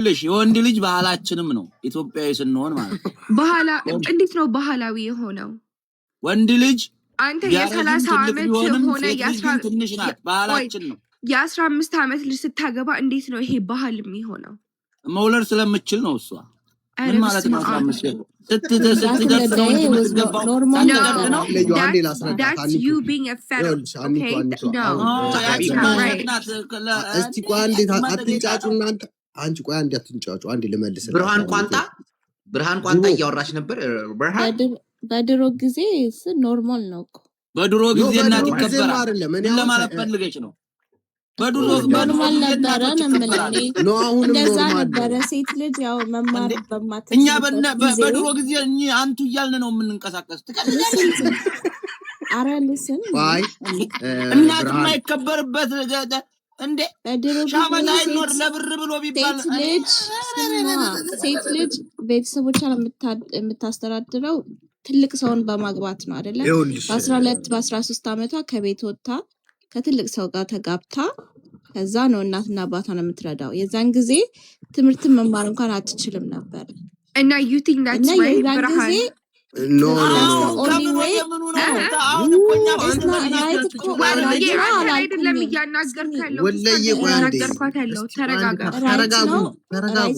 ልሽ የወንድ ልጅ ባህላችንም ነው ኢትዮጵያዊ ስንሆን ማለት ነው። ባህላ እንዴት ነው ባህላዊ የሆነው? ወንድ ልጅ አንተ የ30 ዓመት ሆነ ትንሽ ናት ባህላችን ነው። የ15 ዓመት ልጅ ስታገባ እንዴት ነው ይሄ ባህል የሚሆነው? መውለድ ስለምችል ነው እሷ። ምን ማለት ነው? 15 ኖርማል ነው። That's you being a federal. Okay? No. እስቲ ቆይ አንዴ አትንጫጩ እናንተ። አንቺ ቆይ አንዴ አትንጫጩ። አንዴ ልመልስልህ። ብርሃን ቋንጣ እያወራች ነበር። በድሮ ጊዜ ኖርማል ነው እኮ። በድሮ ጊዜ እናት ይከበራል ለማለት ፈልገች ነው። በድሮ ኖርማል ነበረ ነው አሁን እንደዛ ነበረ። ሴት ልጅ ያው መማር በማትችል እኛ በድሮ ጊዜ አንቱ እያልን ነው የምንንቀሳቀስ። አራልስን ባይ እናት የማይከበርበት እንዴ ሻመታ አይኖር ለብር ብሎ ቢባል ሴት ልጅ ቤተሰቦቿን የምታስተዳድረው ትልቅ ሰውን በማግባት ነው አይደለ? በ12 በ13 ዓመቷ ከቤት ወጣ ከትልቅ ሰው ጋር ተጋብታ ከዛ ነው እናትና አባቷን የምትረዳው። የዛን ጊዜ ትምህርትን መማር እንኳን አትችልም ነበር። እና you think that's right? ብርሃን No.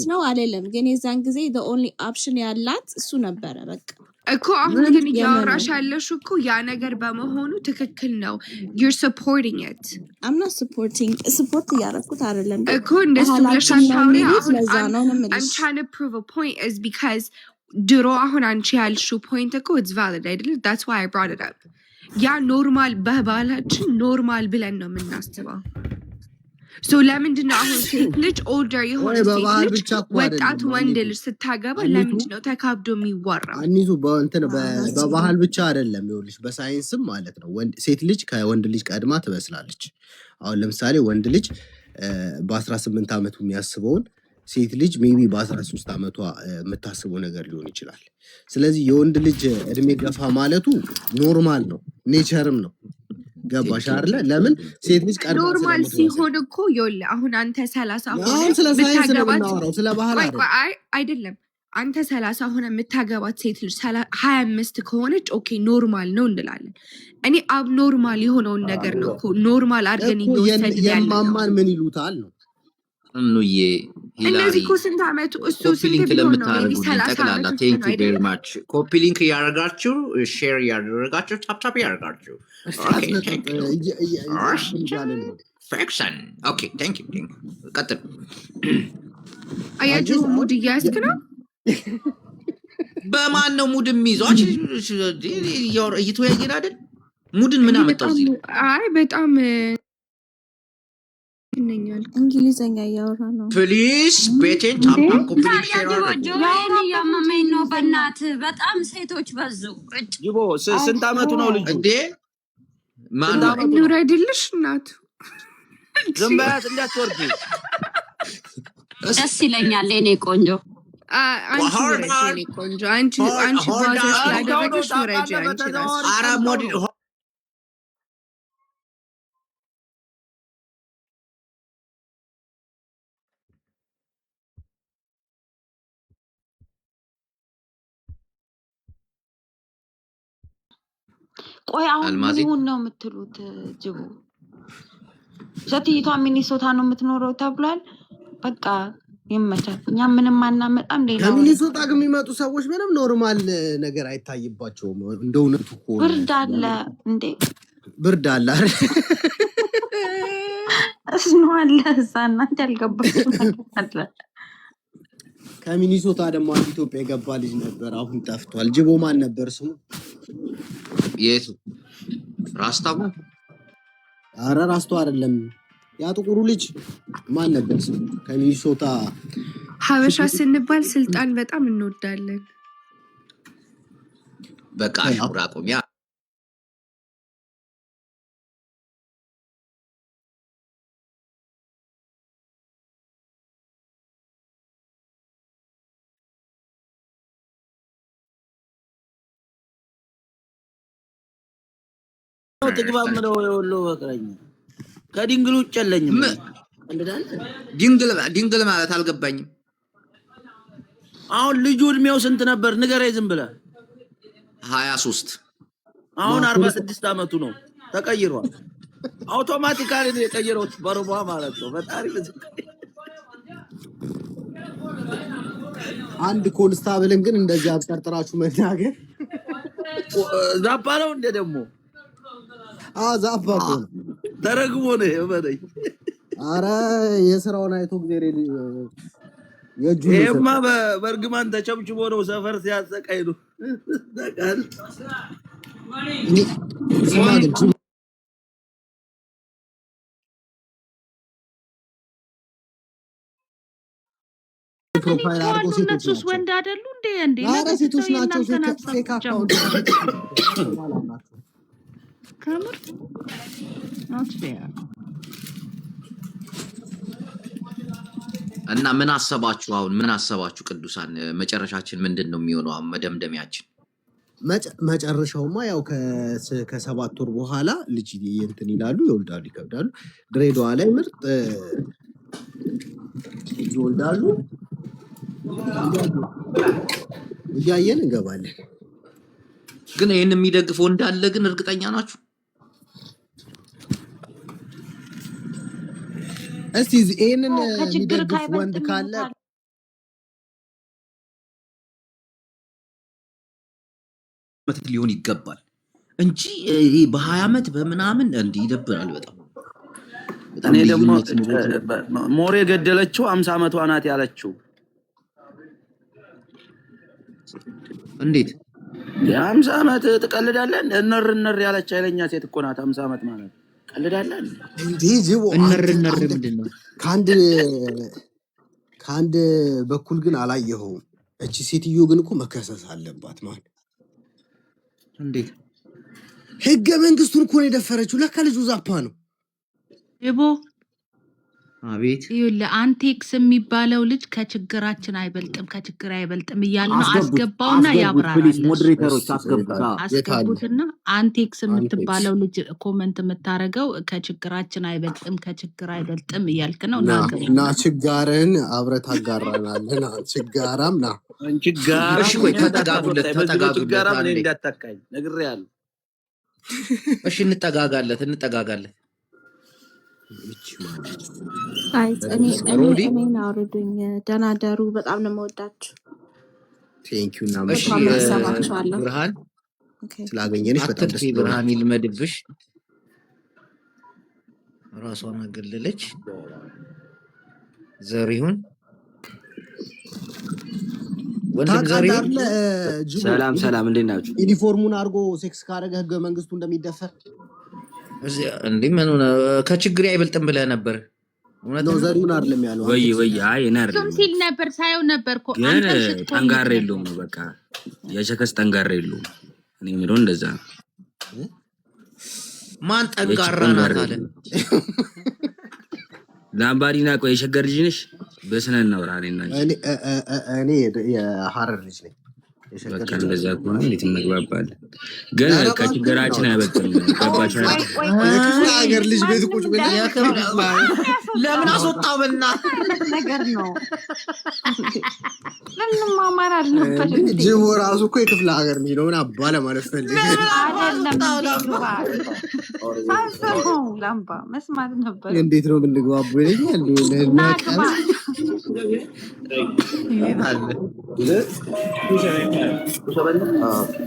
ነው አይደለም ግን የዛን ጊዜ the only option ያላት እሱ ነበረ በቃ እኮ አሁን ግን ያወራሽ ያለሽ እኮ ያ ነገር በመሆኑ ትክክል ነው። You're supporting it. I'm not support ያረኩት አይደለም እኮ እንደሱ ብለሻል ታውሪ። I'm trying to prove a point is because ድሮ አሁን አንቺ ያልሽው ፖይንት እኮ it's valid አይደል? That's why I brought it up. ያ ኖርማል በባህላችን ኖርማል ብለን ነው የምናስበው። So ለምንድን ነው አሁን ሴት ልጅ older የሆነ ሴት ልጅ ወጣት ወንድ ልጅ ስታገባ ለምንድን ነው ተካብዶ የሚወራው? አንይዙ በባህል ብቻ አይደለም ይኸውልሽ በሳይንስም ማለት ነው። ሴት ልጅ ከወንድ ልጅ ቀድማ ትበስላለች። አሁን ለምሳሌ ወንድ ልጅ በ18 ዓመቱ የሚያስበውን ሴት ልጅ ሜቢ በ13 ዓመቷ የምታስበው ነገር ሊሆን ይችላል። ስለዚህ የወንድ ልጅ እድሜ ገፋ ማለቱ ኖርማል ነው፣ ኔቸርም ነው። ገባሽ አይደለ? ለምን ሴት ልጅ ቀድማ ኖርማል ሲሆን እኮ ይኸውልህ አሁን አንተ 30 ሆነ ስለ ሳይንስ ነው የምናወራው፣ ስለ ባህል አይደለም። አንተ 30 ሆነ የምታገባት ሴት ልጅ 25 ከሆነች ኦኬ ኖርማል ነው እንላለን። እኔ አብ ኖርማል የሆነውን ነገር ነው እኮ ኖርማል አድርገን እየወሰድን ያለው። የማማን ምን ይሉታል ነው እንዬ እነዚህ እኮ ስንት ዓመቱ እሱ ስንት ቢሆን ነው እንዴ? 30 ዓመት ቴንክ ዩ ቬሪ ማች። ኮፒ ሊንክ ያደርጋችሁ ሼር ያደርጋችሁ ታፕ ያደርጋችሁ። ፍሪክሽን ኦኬ ቴንክ ዩ ቀጥል። አያችሁ ሙድ እያስክ ነው። በማን ነው ሙድ የሚይዟች? እየተወያየን አይደል? ሙድን ምን አመጣው እዚህ? አይ በጣም እንግሊዘኛ እያወራ ነው። ፕሊዝ ቤቴን ታፕ ኮፒ ሊንክ ሼር አድርጉ። ያመመኝ ነው በእናትህ በጣም ሴቶች በዙ። ጅቦ ስንት ዓመቱ ነው ልጁ እንዴ? ማን ነው እንውረድልሽ እናቱ? ዝም በያት እንዳትወርጂ። ደስ ይለኛል የኔ ቆንጆ። አንቺ ቆንጆ አንቺ ባዛሽ ላይ ደረግሽ ወረጂ አንቺ ራስ አራ ሞዲ ቆይ አሁን ምን ይሁን ነው የምትሉት? ጅቡ ሴትዮዋ ሚኒሶታ ነው የምትኖረው ተብሏል። በቃ ይመቻል። እኛ ምንም አናመጣም። ሌላ ከሚኒሶታ የሚመጡ ሰዎች ምንም ኖርማል ነገር አይታይባቸውም። እንደውነቱ እኮ ብርድ አለ እንዴ? ብርድ አለ አይደል? እስኖ አለ እዛ እናንተ ያልገባችሁ አለ። ከሚኒሶታ ደግሞ ኢትዮጵያ የገባ ልጅ ነበር፣ አሁን ጠፍቷል። ጅቦ ማን ነበር ስሙ? የቱ ራስታው? አረ ራስታው አይደለም፣ ያ ጥቁሩ ልጅ ማን ነበር ስሙ? ከሚኒሶታ ሀበሻ ስንባል ስልጣን በጣም እንወዳለን። በቃ አቁሚያ ተግባምነው የወሎ በቅረኝ ከድንግል ውጭ የለኝም። ድንግል ማለት አልገባኝም። አሁን ልጁ እድሜው ስንት ነበር ንገረኝ ዝም ብለህ 23 አሁን 46 አመቱ ነው ተቀይሯል አውቶማቲካሊ ነው የቀየረው በርቧ ማለት ነው በጣሪ አንድ ኮንስታብልን ግን እንደዚህ አብጠርጥራችሁ መናገር ዛፓለው እንደ ደሞ ዛፓው ተረግሞ ነው የበለኝ አረ የሥራውን አይቶ ግዜሬ የጁማ በርግማን ተጨብጭቦ ነው ሰፈር ሲያሰቃይ ነው ታቃል ሰማግን ፕሮፋይል አድርጎ ሴቶች ወንድ አይደሉ እንዴ አረ ሴቶች ናቸው ፌክ አካውንት ከምር not fair እና ምን አሰባችሁ አሁን ምን አሰባችሁ ቅዱሳን መጨረሻችን ምንድነው የሚሆነው መደምደሚያችን መጨረሻውማ ያው ከ7 ወር በኋላ ልጅ እንትን ይላሉ ይወልዳሉ ይከብዳሉ ድሬዳዋ ላይ ምርጥ ይወልዳሉ እያየን እንገባለን ግን ይሄን የሚደግፈው እንዳለ ግን እርግጠኛ ናችሁ እስቲ ይሄንን የሚደግፍ ወንድ ካለ መት ሊሆን ይገባል እንጂ ይሄ በ20 አመት በምናምን እንዴ ይደብራል በጣም እኔ ደግሞ ሞሬ ገደለችው 50 አመቷ ናት ያለችው እንዴት የ50 አመት ተቀልዳለህ እነር ያለች አይለኛ ሴት እኮ ናት 50 አመት ማለት ቀልዳለህ እንዴ ጅቦ እነር ምንድነው ካንድ በኩል ግን አላየኸው እቺ ሴትዮ ግን እኮ መከሰስ አለባት ማለት እንዴት ህገ መንግስቱን እኮ ነው የደፈረችው ለካ ልጁ ዛፓ ነው ጅቦ አቤት ይኸውልህ አንቴክስ የሚባለው ልጅ ከችግራችን አይበልጥም እያለ ነው አስገባውና ያብራራል ፕሊዝ ሞዴሬተሮች አስገቡትና አንቴክስ የምትባለው ልጅ ኮሜንት የምታረገው ከችግራችን አይበልጥም እያልክ ነው እና ችጋርን አብረት አጋራናልና ችጋራም ና ችጋራ እሺ ቆይ ተጠጋጉለት ምን እንዳታካኝ ነግሬያለሁ እሺ እንጠጋጋለት እኔ አውርዱኝ ደህና ደሩ በጣም ነው የምወዳችሁ ቴንክ ዩ እና ብርሃን ስላገኘንሽ በጣም ደስ ይላል ብርሃን ይልመድብሽ ራሷን አገለለች ዘሪሁን ወንድም ዘሪሁን ሰላም እንዴት ናችሁ ዩኒፎርሙን አርጎ ሴክስ ካረገ ህገ መንግስቱ እንደሚደፈር እንዴ ምን ሆነ ከችግር አይበልጥም ብለህ ነበር ነው ዘሪሁን አይደለም ያለው ወይ አይ እኔ አይደለም ሲል ነበር ሳይው ነበር እኮ አንተ ጠንጋራ የለውም በቃ የሸከስ ጠንጋራ የለውም እኔ ምንድነው እንደዛ ማን ጠንጋራ ናት አለ ላምባዲና ቆይ የሸገር ልጅ ነሽ በስነ ነው ራኔና እኔ የሐረር ልጅ ነኝ በቃ እንደዛ ከሆነ እንዴት እንግባባለን ግን ከችግራችን አይበልጥም ገባሽ የክፍለ ሀገር ልጅ ቤት ቁጭ ብለህ ለምን አስወጣው በእናት ነገር ነው ለምን ማማር አለበት ጅቦ ራሱ እኮ የክፍለ ሀገር ልጅ ነው እና አባለ ማለት ፈልግ አይደለም ላምባ መስማት ነበር እንዴት ነው እንግባባው ይለኛል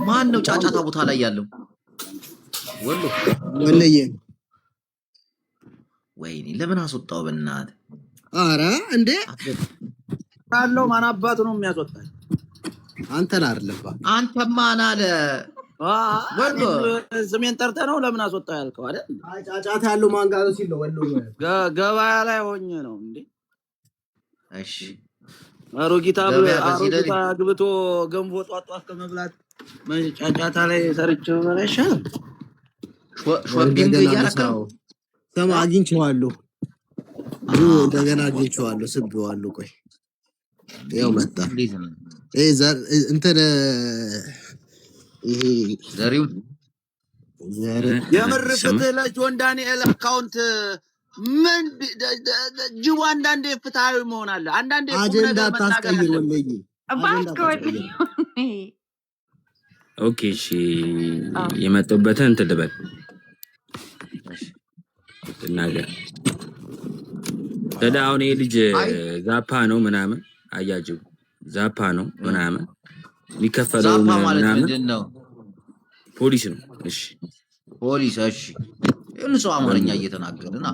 ማን ነው ጫጫታ ቦታ ላይ ያለው ወለየ ወይኔ ለምን አስወጣው በእናት አረ እንዴ አለው ማን አባቱ ነው የሚያስወጣው አንተን አይደለም አንተ ማን አለ ወሎ ስሜን ጠርተህ ነው ለምን አስወጣው ያልከው አይደል ጫጫታ ያለው ማን ጋር ሲል ነው ወሎ ገበያ ላይ ሆኜ ነው እንዴ እሺ አሮጊታ ግብቶ ገንፎ ጧጧት ከመብላት ጫጫታ ላይ ሰርቼው በለሻ ሾፒንግ ያረከው ሰማ አግኝቼዋለሁ እንደገና አግኝቼዋለሁ ስብዋለሁ ቆይ ያው መጣ እንትን ይሄ ዘሪሁን የምር ፍትህ ለጆን ዳንኤል አካውንት ምን ጅቡ አንዳንዴ ፍትሃዊ መሆን አለ አንዳንዴ አጀንዳ ታስቀይር ወለኝ ኦኬ እሺ የመጣሁበትን እንትን ልበል እናገር ታዲያ አሁን ይሄ ልጅ ዛፓ ነው ምናምን አያጅቡ ዛፓ ነው ምናምን የሚከፈለው ምናምን ፖሊስ ነው። እሺ ፖሊስ እሺ ይሁን ሰው አማርኛ እየተናገረና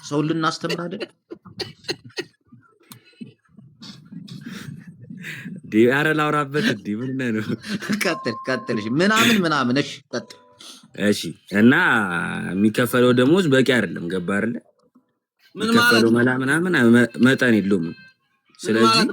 ሰው ልናስተምር አይደል? ዲያራ ላውራበት እንዴ ምን ነው? ቀጥል እሺ ምናምን እሺ ቀጥል እሺ እና የሚከፈለው ደሞዝ በቂ አይደለም ገባ አይደለ? ምን ማለት ነው? ምናምን መጠን የለውም። ስለዚህ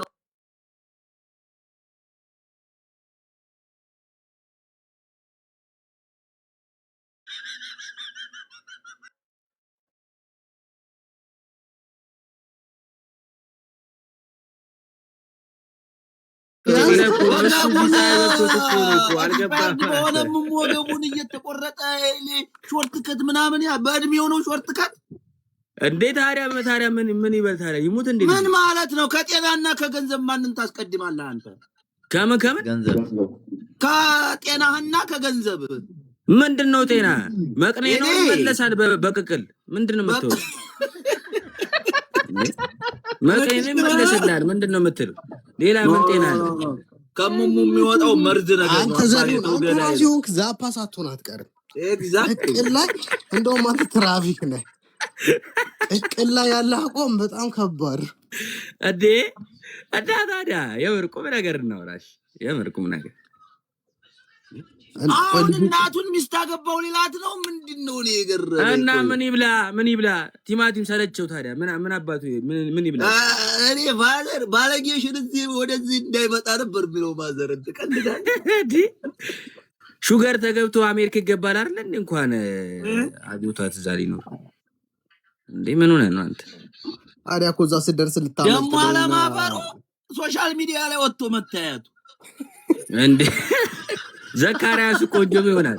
ወገቡን እየተቆረጠ ሾርት ከት ምናምን ያ በእድሜው ነው ሾርት ከት እንዴ ታዲያ ምን ይበል ታዲያ ይሙት እንዴ? ምን ማለት ነው? ከጤናና ከገንዘብ ማንን ታስቀድማለህ አንተ? ከምን ገንዘብ ከጤናህና ከገንዘብ ምንድነው? ጤና መቅኔ ነው ይመለሳል በቅቅል ምንድነው የምትለው? መቅኔ ነው ይመለሳል ምንድነው የምትለው? ሌላ ምን ጤና አለ? ከሙሙ የሚወጣው መርዝ ነገር ነው። አንተ ዘሪው አንተራሲውን ዛፓ ሳትሆን አትቀርም። ኤግዛክትሊ ቅቅል ላይ እንደውም አንተ ትራፊክ ነህ። ቅቅል ላይ ያለ አቋም በጣም ከባድ እንዴ! ታዲያ የምርቁም ነገር እናውራሽ። የምርቁም ነገር አሁን እናቱን ሚስት አገባው ሊላት ነው ምንድነው? ነው የገረመኝ እና ምን ይብላ ቲማቲም ሰለቸው። ታዲያ ምን አባቱ ምን ይብላ? እኔ ፋዘር ባለጌሽን እዚህ ወደዚህ እንዳይመጣ ነበር ብለው ማዘር ተቀልዳል። ሹገር ተገብቶ አሜሪካ ይገባል አይደል? እንኳን አግብቷት እዛ ሊኖር እንዴ ምን ሆነ ነው አንተ? ታዲያ እኮ እዛ ስደርስ ልታመጣ ደሞ አለማፈሩ ሶሻል ሚዲያ ላይ ወጥቶ መታየቱ እንዴ ዘካሪያስ ቆንጆ ይሆናል።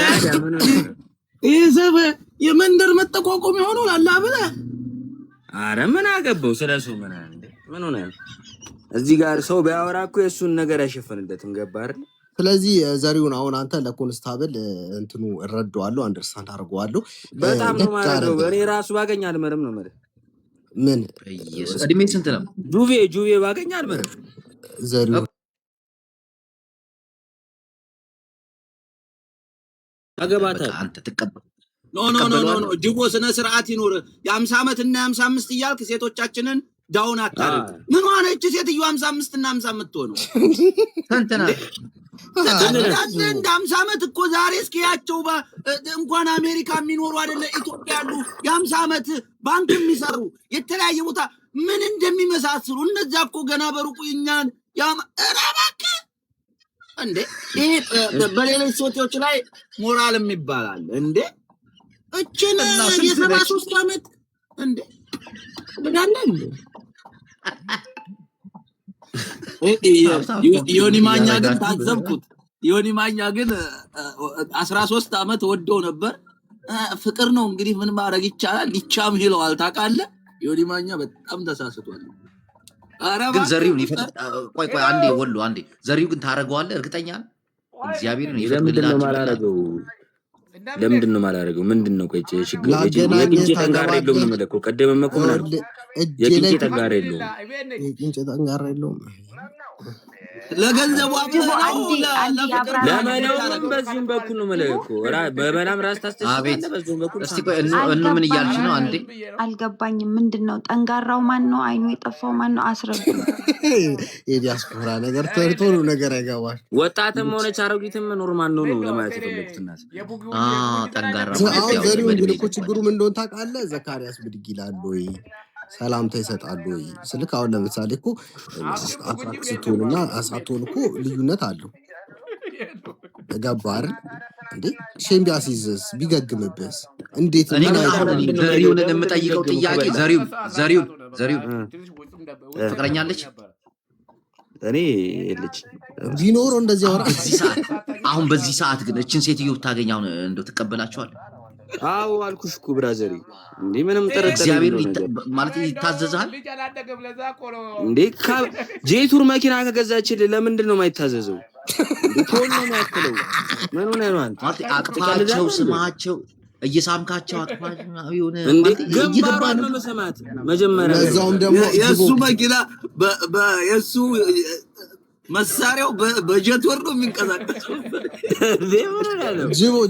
ታዲያ ምን ሆነ? ይዘበ የመንደር መጠቋቆም ይሆናል አላ ብለ አረ ምን አገባው ስለሱ ምን ሆነ? እዚህ ጋር ሰው ቢያወራ እኮ የሱን ነገር ያሸፈንለትም ገባ አይደል? ስለዚህ ዘሪውን አሁን አንተ ለኮንስታብል እንትኑ እረዳዋለሁ አንደርስታንድ አድርገዋለሁ። በጣም ነው ማለት ነው። እኔ ራሱ ባገኝ አልመረም ነው ማለት ምን ኢየሱስ እድሜ ስንት ነው? ጁቬ ባገኝ አልመረም ዘሪው አገባታል አንተ ተቀበል ኖ ጅቦ ስነ ስርዓት ይኖር። የ50 ዓመት እና 55 እያልክ ሴቶቻችንን ዳውን አታርግ። ምን ሆነች ሴትዮ 55 እና 50 የምትሆነው? ተንተና እንደ 50 ዓመት እኮ ዛሬ እስኪያቸው እንኳን አሜሪካ የሚኖሩ አይደለ ኢትዮጵያ ያሉ የ50 ዓመት ባንክ የሚሰሩ የተለያየ ቦታ ምን እንደሚመሳስሉ እነዛ እኮ ገና በሩቁ እኛን ያማራባከ እንዴ! ይሄ በሌሎች ሴቶች ላይ ሞራል የሚባላል እንዴ? እቺን የ73 ዓመት እንዴ ለዳለን ዮኒ ማኛ ግን ታዘብኩት። ዮኒ ማኛ ግን 13 ዓመት ወደው ነበር። ፍቅር ነው እንግዲህ ምን ማድረግ ይቻላል? ሊቻም ይለዋል ታውቃለህ። ዮኒ ማኛ በጣም ተሳስቷል። ግን ዘሪውን ቆይ አንዴ ወሎ አንዴ ዘሪው ግን ታረጋዋለህ? እርግጠኛ ነህ? እግዚአብሔር ነው ይፈቅድላችሁ። ለምንድን ነው ማላረገው? ምንድነው? ቆይ ችግር የቅንጭ ጠንጋራ የለውም ነው ማለት ነው። ቀደመ እኮ ምን አልኩ? የቅንጭ ጠንጋራ የለውም። ለገንዘቡ ለመናውም በዚህም በኩል ነው መለኮ በመናም ራስ ታስተሳሰባለህ። በዚህም በኩል እስቲ ቆይ ምን እያልሽ ነው? አንዴ አልገባኝም። ምንድነው ጠንጋራው? ማን ነው? አይኑ የጠፋው ማን ነው? አስረዱ። የዲያስፖራ ነገር ቶሎ ነገር አይገባል። ወጣትም ሆነች አሮጊትም ኖርማል ነው ለማለት የፈለኩት እናት ጠንጋራ ዘሪው ግን እኮ ችግሩ ምን እንደሆነ ታውቃለህ? ዘካሪያስ ብድግ ይላል ወይ ሰላምታ ይሰጣሉ ወይ ስልክ? አሁን ለምሳሌ እኮ አትራክስቶንና አሳቶን እኮ ልዩነት አለው። ገባር እንዴ? ሼም ቢያሲዝስ ቢገግምብስ እንዴት? ዘሪውን የምጠይቀው ጥያቄ ዘሪው ፍቅረኛለች? እኔ ልጅ ቢኖረው እንደዚህ አሁን አሁን በዚህ ሰዓት ግን እችን ሴትዮ ብታገኝ አሁን እንደው ትቀበላቸዋል? አዎ አልኩሽ እኮ ብራዘሪ እንዴ ምንም ጥርጥር እግዚአብሔር ነገር ማለት ይታዘዛል እንዴ ጄቱር መኪና ከገዛችልህ ለምንድን ነው የማይታዘዘው? ቶሎ ነው የሚያክለው። ምን ሆነ ነው አንተ? ማለት አቅፋቸው ስማቸው እየሳምካቸው አቅፋቸው የሆነ እንዴ ግንባሯን ነው መሰማት መጀመሪያ ለዛውም ደግሞ የሱ መኪና የሱ መሳሪያው በጀት ወርዶ የሚንቀሳቀሰው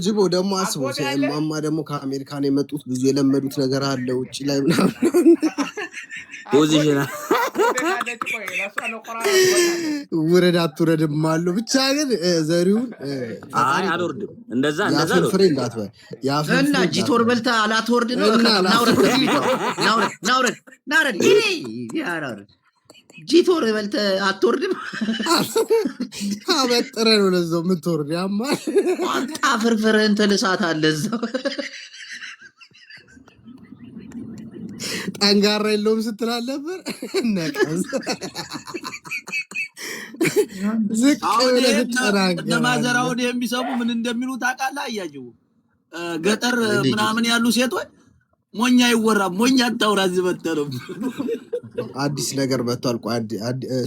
ጅቦ ደግሞ አስበው። ማማ ደግሞ ከአሜሪካን የመጡት ብዙ የለመዱት ነገር አለ ውጭ ላይ ምናምን ፖዚሽን ውረድ አትውረድም አለው። ብቻ ግን ዘሪውን አልወርድም እንደዛ ፍሬ እንዳትበል እና ጂቶር በልተህ አላትወርድ ነው። ናውረድ ጂቶር በልተህ አትወርድም። አበጥረህ ነው ለዛው የምትወርድ። ያማል አንጣ ፍርፍርህን ትልሳታለህ እዛው። ጠንጋራ የለውም ስትል ነበር። ነቀዝ ዝቅ ብለህ ትጠናገራለህ። ማዘራውን የሚሰሙ ምን እንደሚሉ ታውቃለህ? አያጅቡ ገጠር ምናምን ያሉ ሴቶች ሞኛ አይወራም፣ ሞኛ አታውራ ዝበተሩ አዲስ ነገር መጥቷል።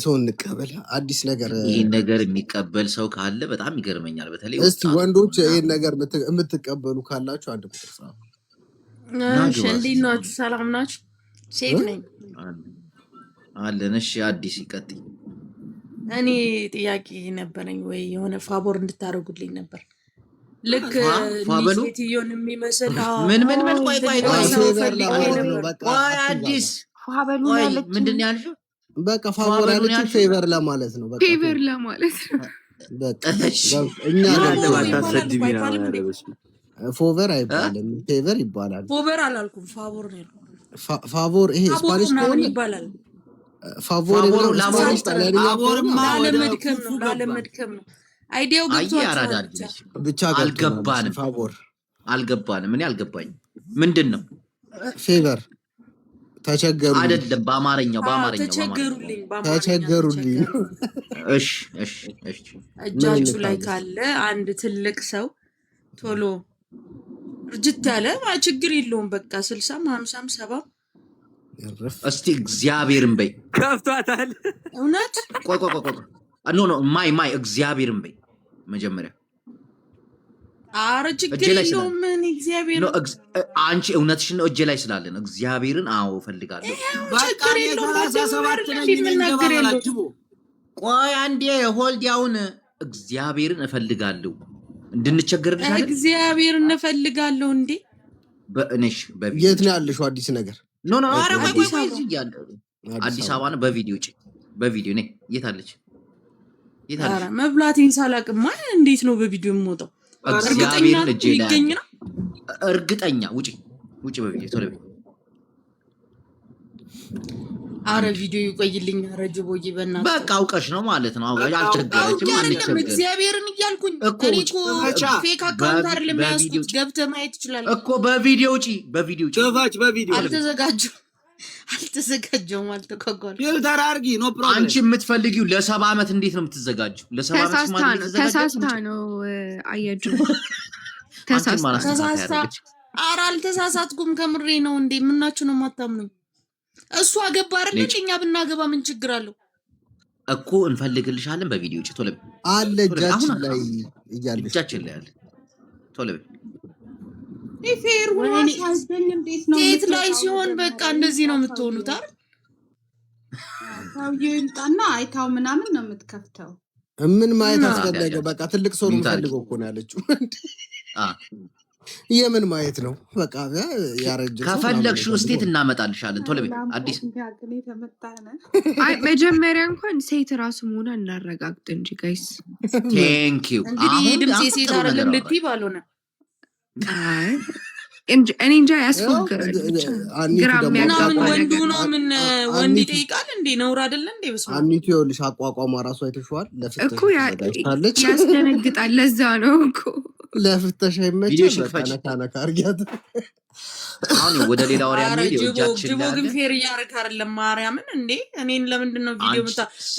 ሰው እንቀበል። አዲስ ነገር ይሄን ነገር የሚቀበል ሰው ካለ በጣም ይገርመኛል። በተለይ እስቲ ወንዶች ይሄን ነገር የምትቀበሉ ካላችሁ አንድ ቁጥር ጻፉ። እሺ እንዴት ናችሁ? ሰላም ናችሁ? ሴት ነኝ አለን። እሺ አዲስ ይቀጥይ። እኔ ጥያቄ ነበረኝ ወይ የሆነ ፋቦር እንድታደርጉልኝ ነበር። ልክ ሴትዮን የሚመስል ምን ቆይ አዲስ ፋበሉ ያለች ምንድን ነው ያልሽው? በቃ ፋቦር ያለች ፌቨር ለማለት ነው። በቃ ፌቨር ለማለት ነው። በቃ እኛ ለማታሰድቢ ነው ያለበስ ፎቨር አይባልም፣ ፌቨር ይባላል። ፎቨር አላልኩም፣ ፋቦር ነው ያልኩት። ፋቮር ይሄ ስፓኒሽ ነው ይባላል። ፋቮር ለስፓኒሽ ላለመድከም ነው። አይዲያው ገብቷል። ብቻ አልገባንም። ፋቮር አልገባንም። እኔ አልገባኝም። ምንድን ነው ፌቨር? ተቸገሩ አይደለም፣ በአማርኛው ተቸገሩልኝ። እሺ እጃችሁ ላይ ካለ አንድ ትልቅ ሰው ቶሎ እርጅት ያለ ችግር የለውም። በቃ 60 50 70 እስቲ እግዚአብሔርን በይ። ከፍቷታል። እውነት ቆይ ኖ ማይ እግዚአብሔርን በይ መጀመሪያ። አረ ችግር የለውም። ምን እግዚአብሔር አንቺ እውነትሽን ነው። እጄ ላይ ስላለን እግዚአብሔርን አዎ እፈልጋለሁ። ችግር የለውም። 37 ነው። ቆይ አንዴ ሆልድ ያውን እግዚአብሔርን እፈልጋለሁ እንድንቸገርልሽ አይደል? እግዚአብሔር እንፈልጋለሁ እንዴ በእነሽ የት ነው ያለሽው? አዲስ ነገር ኖ አረ ቆይ አዲስ አበባ ነው። በቪዲዮ ነኝ። የት አለች? አረ መብላቴን ሳላቅማ እንዴት ነው በቪዲዮ የምወጣው? እግዚአብሔርን እጄ ላይ ነው። እርግጠኛ ውጪ በቪዲዮ ቶሎ በይ። አረ ቪዲዮ ይቆይልኝ። አረ ጅቦዬ በእናትህ በቃ አውቀሽ ነው ማለት ነው። አልቸገረችም። እግዚአብሔርን እያልኩኝ እኔ እኮ ፌክ አካውንት አይደለም ያዝኩት። ገብተህ ማየት ትችላለህ እኮ በቪዲዮ ውጪ። በቪዲዮ አልተዘጋጀውም። አልተጓጓል ፊልተር አድርጊ። ኖ ፕሮብሌም። አንቺ የምትፈልጊው ለ70 ዓመት እንዴት ነው የምትዘጋጀው? ለ70 ዓመት ማለት ተሳስታ ነው። አያጁ ተሳስታ። ኧረ አልተሳሳትኩም፣ ከምሬ ነው። እንዴ ምናችሁ ነው የማታምኑኝ? እሱ አገባ አይደል? እኛ ብናገባ ምን ችግር አለው እኮ? እንፈልግልሻለን። በቪዲዮ ውጪ ቶሎ አለ እጃችን ላይ እያለ እጃችን ላይ አለ። ቶሎ ሴት ላይ ሲሆን በቃ እንደዚህ ነው የምትሆኑት አይደል? ሰውዬው ይምጣና አይታው ምናምን ነው የምትከፍተው። ምን ማየት አስፈለገ? በቃ ትልቅ ሰው ነው የምፈልገው እኮ ነው ያለችው። የምን ማየት ነው? በቃ ያረጀ ከፈለግሽው ስቴት እናመጣልሻለን። ቶሎ አዲስ መጀመሪያ እንኳን ሴት ራሱ መሆኗ እናረጋግጥ እንጂ ጋይስ። ቴንክ ዩ። እንግዲህ ድምጽ ሴት አይደለም ልትይ ባልሆነ እኔ እንጃ ያስፎግራል። ምናምን ወንዱ ነው ምን ወንድ ይጠይቃል እንዴ? ነውር አይደለ እንዴ? በስመ አብ። አኒቱ ይኸውልሽ አቋቋሟ ራሱ አይተሽዋል። እኮ ያስደነግጣል። ለዛ ነው እኮ ለፍተሻ ይመችሽ። ነካ አርጊያት። አሁን ወደ ሌላ ወሬ ያለው ጅቦ ግን ፌር እያደረክ አይደለም። ማርያምን እንዴ እኔን ለምንድን ነው ቪዲዮ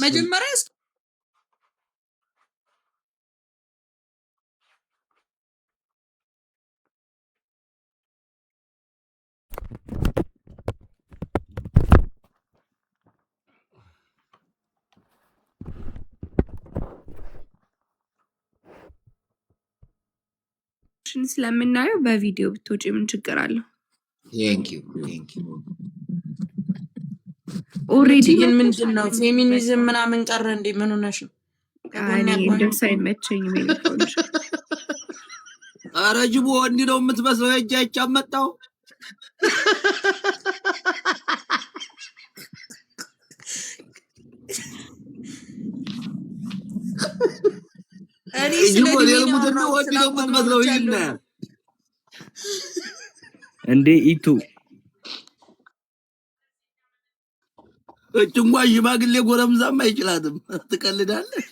መጀመሪያ ስለምናየው በቪዲዮ ብትወጪ ምን ችግር አለው? ቴንክ ዩ ኦሬዲ ግን ምንድነው ፌሚኒዝም ምናምን ቀረ እንዴ? ምን ሆነሽ ነው? እኔ እንደሱ አይመቸኝም ይልቆንሽ። ኧረ ጅቦ እንዲህ ነው የምትመስለው። እጃቻ መጣው እኔ ጅቦ ለሙት ነው እንዲህ ነው የምትመስለው። ይልና እንዴ ኢቱ እጭንጓ ሽማግሌ ጎረምሳም አይችላትም። ትቀልዳለህ።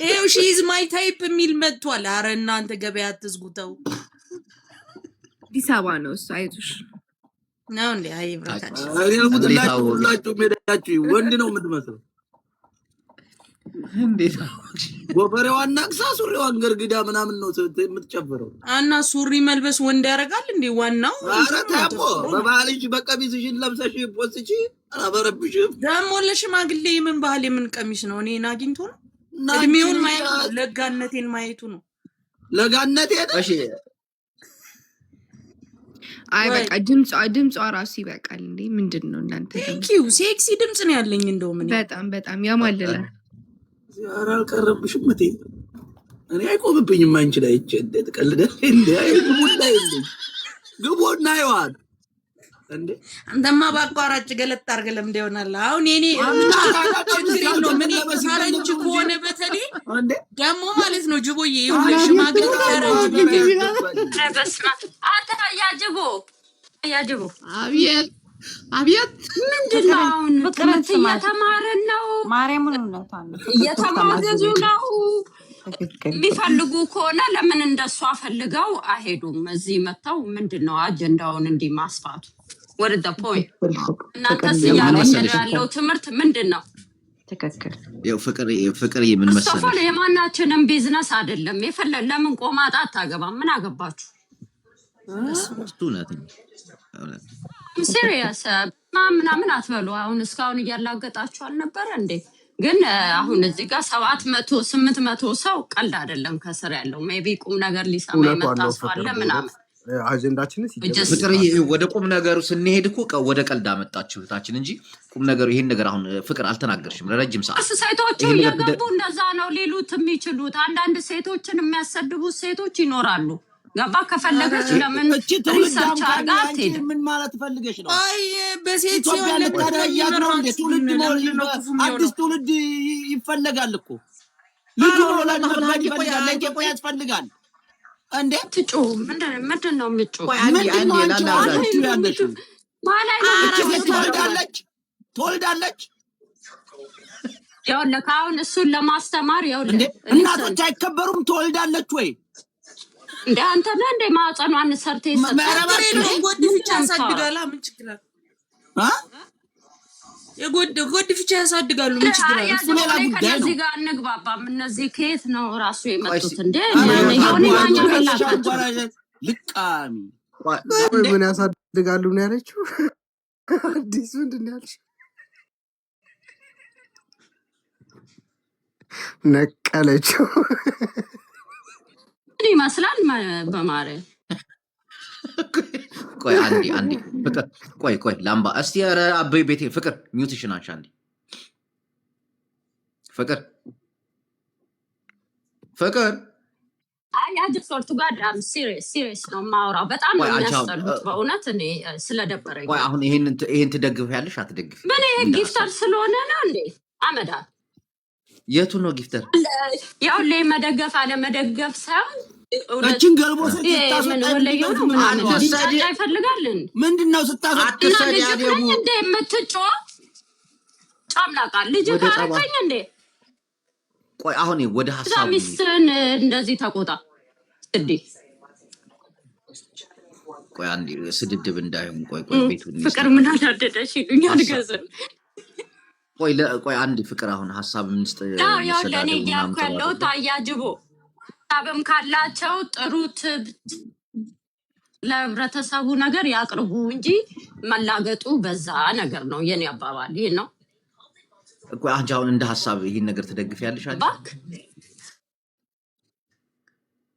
ይኸው ሺ ኢዝ ማይ ታይፕ የሚል መጥቷል። አረ እናንተ ገበያ አትዝጉተው። አዲስ አበባ ነው እሱ። አይዞሽ ነው እንዴ? አይ ብራታች ሁላችሁ ሜዳችሁ ወንድ ነው የምትመስለው። እንዴት ጎፈሬዋን ናቅሳ ሱሪዋን ገርግዳ ምናምን ነው የምትጨፍረው። እና ሱሪ መልበስ ወንድ ያደርጋል እንዴ? ዋናው ኧረ ታቦ በባህልሽ በቀሚስሽን ለብሰሽ ፖስትቺ አላበረብሽም። ደግሞ ለሽማግሌ የምን ባህል የምን ቀሚስ ነው? እኔን አግኝቶ ነው እድሜውን ማየት ነው። ለጋነቴን ማየቱ ነው። ለጋነቴን እሺ አይ በቃ ድምጿ ራሱ ይበቃል እንዴ። ምንድነው እናንተ? ቴንኪው ሴክሲ ድምጽ ነው ያለኝ። እንደው ምን በጣም ያማልላል። ኧረ አልቀረብሽም እቴ። እኔ አይቆምብኝም አንቺ ላይ እቺ እንዴት ቀልደህ እንዴ? ግቡና ይልኝ ግቡና ይዋል እንዴ። አንተማ ባቋራጭ ገለጥ አድርገህ ለምን ይሆናል? አሁን የኔ ነው ምን ፈረንጅ ከሆነ በተለይ ደግሞ ማለት ነው ጅቦዬ ይሁን ሽማግሌ ፈረንጅ በስማ አንተ ያጅቦ አብየት ምንድነው? አሁን ፍቅረት እየተማረን ነው። ማርያምን እውነቷን እየተማዘዙ ነው። የሚፈልጉ ከሆነ ለምን እንደሷ ፈልገው አይሄዱም? እዚህ መጥተው ምንድነው አጀንዳውን እንዲህ ማስፋቱ? ወደ the point እናንተስ ያለው ትምህርት ምንድነው? ትክክል። ያው ፍቅር ምን መሰለሽ ሰፈር የማናችንም ቢዝነስ አይደለም። ለምን ቆማጣ አታገባም? ምን አገባችሁ? እውነት ነው። ሲሪየስ ምናምን አትበሉ። አሁን እስካሁን እያላገጣችሁ አልነበረ እንዴ? ግን አሁን እዚህ ጋር 700 800 ሰው ቀልድ አይደለም ከስር ያለው። ሜቢ ቁም ነገር ሊሰማ የመጣ ሰው አለ ምናምን። አጀንዳችንስ ፍቅር ወደ ቁም ነገሩ ስንሄድ እኮ ወደ ቀልድ አመጣችሁ እህታችን እንጂ ቁም ነገሩ ይሄን ነገር አሁን ፍቅር አልተናገርሽም ለረጅም ሰዓት። ሴቶቹ እየገቡ እንደዛ ነው ሊሉት የሚችሉት። አንዳንድ ሴቶችን የሚያሰድቡ ሴቶች ይኖራሉ። ገባ ከፈለገች ለምን ሪሰርች አድርጋ አትሄድም? ምን ማለት ፈልገሽ ነው? አይ በሴት ሲሆን አዲስ ትውልድ ይፈለጋል እኮ ልጅ ወላጅ መፍለግ ይፈልጋል። ለኢትዮጵያ ያስፈልጋል እንዴ? ትጩ ምንድን ነው የምጩ? ትወልዳለች። ይኸውልህ አሁን እሱን ለማስተማር ይኸውልህ እናቶች አይከበሩም? ትወልዳለች ወይ እንደ አንተ ነህ እንደ ማህፀኗን ሰርተ ጎድፍቻ ያሳድጋሉ። ምን ችግር አለ? ጎድፍቻ ያሳድጋሉ። ምን ችግር አለ? እሱ ሌላ ጉዳይ ነው። እዚህ ጋር እንግባባም። እነዚህ ከየት ነው ራሱ የመጡት እንዴ? የሆነ ማኛ መላካቸው ልቃሚ ምን ያሳድጋሉ ነው ያለችው? አዲስ ምንድን ነው ያለችው? ነቀለችው ይመስላል በማርያም። ቆይ አንዴ ፍቅር ቆይ ላምባ እስቲ ኧረ አበይ ቤቴ ፍቅር ሚውትሽን አንቺ አንዴ ፍቅር አይ ሶርቱ ጋር ሲሪየስ ነው የማወራው። በጣም ነው የሚያስጠሉት በእውነት። እኔ ስለደበረኝ ቆይ አሁን ይሄን ትደግፊያለሽ አትደግፊ? ምን ይሄ ጊፍተር ስለሆነ ነው እንዴ? አመዳ የቱ ነው ጊፍተር? ያው ለመደገፍ አለ መደገፍ ሳይሆን እቺን ገልቦ ይፈልጋልን? ምንድነው ስታሰጥኝ እንደ የምትጮ ጫምላቃ ልጅ ታረከኝ እንዴ? ቆይ አሁን ወደ ሐሳቡ ሚስትን እንደዚህ ተቆጣ እንዴ? ቆይ አንዴ ስድድብ እንዳይሆን ቆይ ቤቱን ፍቅር ምን አላደደሽ ይሉኛል ገዘን ቆይ አንድ ፍቅር አሁን ሐሳብ ምንስጥ ያው ለኔ ያከለው ታያጅቦ ሐሳብም ካላቸው ጥሩት ለህብረተሰቡ ነገር ያቅርቡ እንጂ መላገጡ በዛ ነገር ነው የኔ አባባል። ይሄ ነው ቆይ አንቺ አሁን እንደ ሐሳብ ይሄን ነገር ትደግፊያለሽ አይደል? ባክ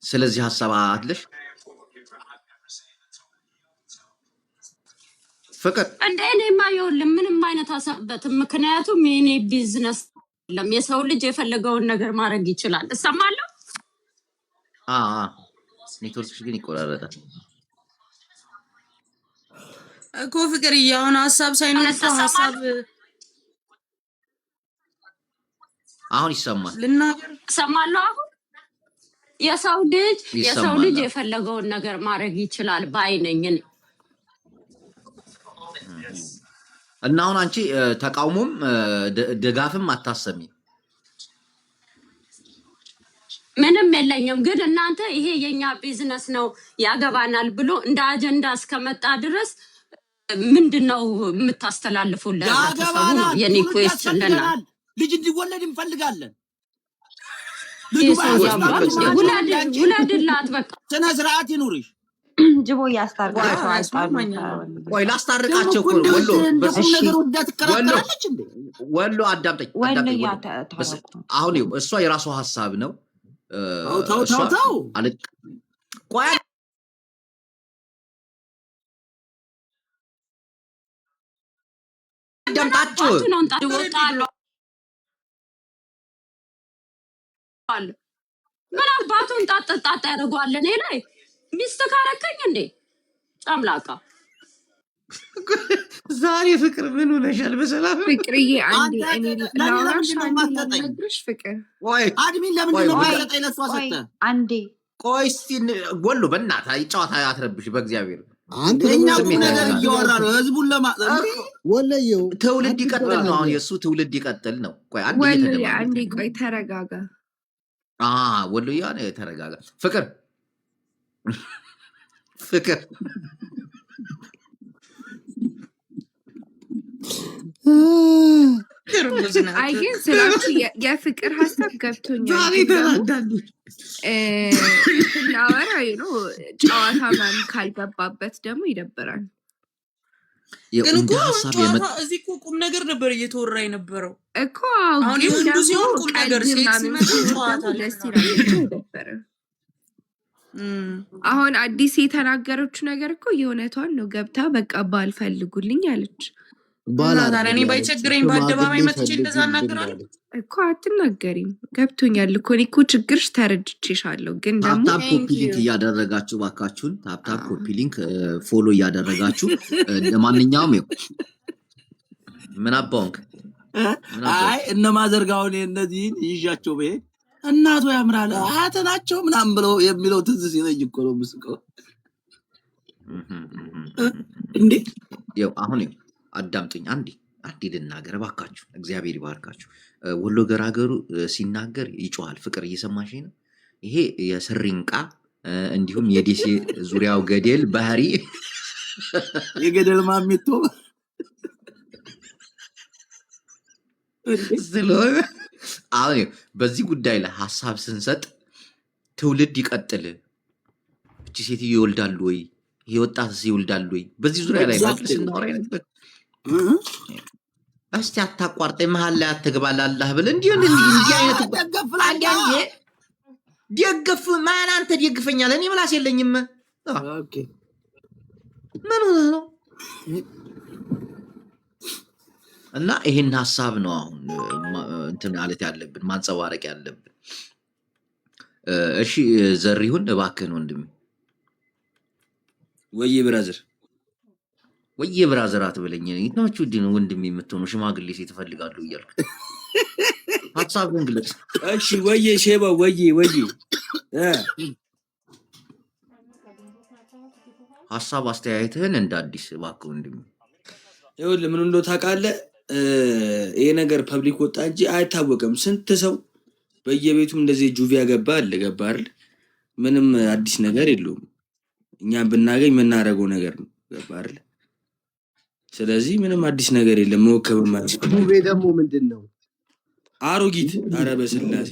ስለዚህ ሐሳብ አለሽ ፍቅር? እንደ እኔማ ይኸውልህ ምንም አይነት ሀሳብበትም። ምክንያቱም የኔ ቢዝነስ የለም። የሰው ልጅ የፈለገውን ነገር ማድረግ ይችላል። እሰማለሁ። ኔትወርክሽ ግን ይቆራረጣል እኮ ፍቅር። አሁን ሀሳብ ሳይኖር ሀሳብ አሁን ይሰማል። ልናገር እሰማለሁ። አሁን የሰው ልጅ የፈለገውን ነገር ማድረግ ይችላል ባይነኝ እኔ። እና አሁን አንቺ ተቃውሞም ድጋፍም አታሰሚ? ምንም የለኝም። ግን እናንተ ይሄ የኛ ቢዝነስ ነው ያገባናል ብሎ እንደ አጀንዳ እስከመጣ ድረስ ምንድነው የምታስተላልፉልን? ያገባናል የኔ ኩዌስችን ለና ልጅ እንዲወለድ እንፈልጋለን። ውለድላት በቃ ስነ ስርዓት ይኑርሽ። ጅቦ ያስታርቃቸው አይጣሉም። ቆይ ላስታርቃቸው እኮ ወሎ ነገር ወዳት ተከራከራለች እንዴ? ወሎ አዳምጠኝ። አሁን እሷ የራሷ ሐሳብ ነው። ታው ቆይ አዳምጣችሁ ምን አባቱን ጣጣ ያደርገዋል እኔ ላይ ሚስት ካረከኝ እንዴ? ጨምላቃ ዛሬ ፍቅር ምን ሆነሻል? በሰላም ፍቅርዬ አንዴ እኔ ላውራሽ ነግርሽ ፍቅር ወይ አድሚን ለምንድን ነው ማይሰጠኝ? ለሷ ሰጠ አንዴ ቆይ እስቲ ወሎ በእናትህ ጨዋታ አትረብሽ በእግዚአብሔር። እኛ ቁም ነገር እያወራ ነው ህዝቡን ወለየው ትውልድ ይቀጥል ነው። አሁን የእሱ ትውልድ ይቀጥል ነው። ቆይ አንዴ ቆይ ተረጋጋ። ወሎያ ተረጋጋ። ፍቅር ፍቅር አይ ግን ስላችሁ የፍቅር ሀሳብ ገብቶኛል። ስናወራ ነው ጨዋታ ምናምን ካልገባበት ደግሞ ይደብራል። ግን እኮ ጨዋታ እዚህ እኮ ቁም ነገር ነበር እየተወራ የነበረው እኮ። አሁን የወንዱ ሲሆን ቁም ነገር ሲመጣ ጨዋታ ደስ ይላል። አሁን አዲስ የተናገረችው ነገር እኮ የእውነቷን ነው። ገብታ በቃ ባል ፈልጉልኝ አለች። እኔ ባይቸግረኝ በአደባባይ መጥቼ እንደዛ እናገራለሁ እኮ። አትናገሪም። ገብቶኛል እኮ እኔ እኮ ችግርሽ ተረድቼሻለሁ። ግን ደግሞ ታፕታፕ ኮፒ ሊንክ እያደረጋችሁ ባካችሁን፣ ታፕታፕ ኮፒ ሊንክ ፎሎ እያደረጋችሁ ለማንኛውም ምን አባውንክ አይ እነማዘርጋውን እነዚህን ይዣቸው በሄድ እናቱ ያምራል አያተ ናቸው ምናምን ብለው የሚለው ትዝ ሲለኝ እኮ ነው ምስቀው እንዴ። አሁን አዳምጡኝ አንዴ ልናገር ባካችሁ። እግዚአብሔር ይባርካችሁ። ወሎ ገራገሩ ሲናገር ይጮሃል። ፍቅር እየሰማሽ ነው? ይሄ የስሪንቃ እንዲሁም የደሴ ዙሪያው ገደል ባህሪ የገደል ማሚቶ ስለሆነ አሁን በዚህ ጉዳይ ላይ ሐሳብ ስንሰጥ ትውልድ ይቀጥል፣ እቺ ሴትዮ ይወልዳሉ ወይ፣ ይሄ ወጣትስ ይወልዳሉ ወይ፣ በዚህ ዙሪያ ላይ ማለት ስናወራ ነበር። እስቲ አታቋርጠኝ፣ መሀል ላይ አትግባላላህ ብለህ እንዲህ አይነት አንዴ ደግፍ። ማን አንተ ደግፈኛለህ? እኔ ምላስ የለኝም። ኦኬ ምን ሆነ ነው? እና ይሄን ሐሳብ ነው አሁን እንትን ማለት ያለብን ማንጸባረቅ ያለብን። እሺ ዘሪሁን እባክህን ወንድሜ። ወይዬ ብራዘር አትበለኝ። የትናችሁ ነው ወንድሜ የምትሆነው? ሽማግሌ ሴት እፈልጋለሁ እያልክ ሐሳብህን ግለጽ። እሺ ወይዬ ሼባ ወይዬ ሐሳብ አስተያየትህን እንደ አዲስ እባክህ ወንድሜ። ይኸውልህ ምን እንደው ታውቃለህ፣ ይሄ ነገር ፐብሊክ ወጣ እንጂ አይታወቅም። ስንት ሰው በየቤቱም እንደዚህ ጁቪያ ገባ አይደል? ምንም አዲስ ነገር የለውም። እኛም ብናገኝ የምናደርገው ነገር ነው። ገባ አይደል? ስለዚህ ምንም አዲስ ነገር የለም። መወከብ ማለት ነው። ጁቪ ደግሞ ምንድን ነው? አሮጊት። ኧረ በስላሴ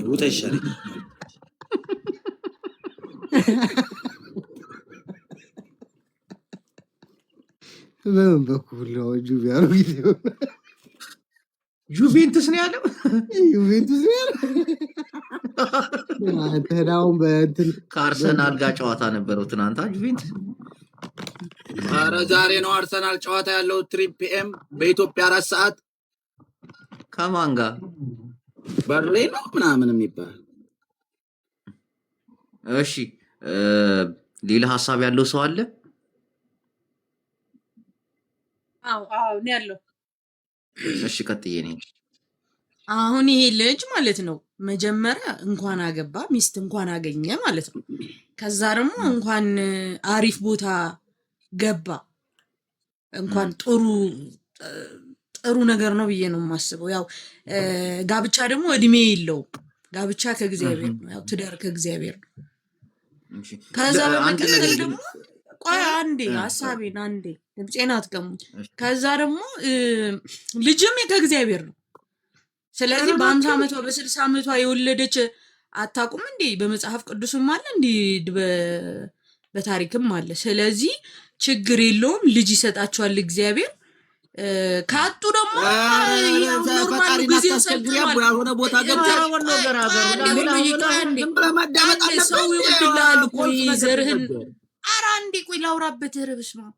ቦታ ይሻለኝ። በምን በኩል ነው ጁቪ አሮጊት? ጁቬንቱስ ነው ያለው። ዩቬንቱስ ነው ያለው። አንተናውን በእንትን ከአርሰናል ጋር ጨዋታ ነበረው ትናንታ ጁቬንቱስ። ኧረ ዛሬ ነው አርሰናል ጨዋታ ያለው 3 PM በኢትዮጵያ 4 ሰዓት ከማን ጋር? በርሌ ነው ምናምን የሚባል። እሺ ሌላ ሀሳብ ያለው ሰው አለ? አዎ ነው ያለው። እሺ ቀጥዬ ነኝ። አሁን ይሄ ልጅ ማለት ነው መጀመሪያ እንኳን አገባ ሚስት እንኳን አገኘ ማለት ነው። ከዛ ደግሞ እንኳን አሪፍ ቦታ ገባ እንኳን ጥሩ ነገር ነው ብዬ ነው የማስበው። ያው ጋብቻ ደግሞ እድሜ የለውም። ጋብቻ ከእግዚአብሔር ነው። ያው ትዳር ከእግዚአብሔር ነው። ከዛ በመቀጠል ደግሞ ቆይ አንዴ ሀሳቤን አንዴ ድምፄን አትቀሙ። ከዛ ደግሞ ልጅም ከእግዚአብሔር ነው። ስለዚህ በ50 ዓመቷ በ60 ዓመቷ የወለደች አታውቁም እንዴ? በመጽሐፍ ቅዱስም አለ እንዴ በታሪክም አለ። ስለዚህ ችግር የለውም ልጅ ይሰጣቸዋል እግዚአብሔር። ካጡ ደግሞ ኖርማል ጊዜ ሰጥቷል። ያልሆነ ቦታ ገብተህ ሰው ይወድልሃል እኮ ዘርህን። ኧረ አንዴ ቆይ ላውራበት። ርብስ ነው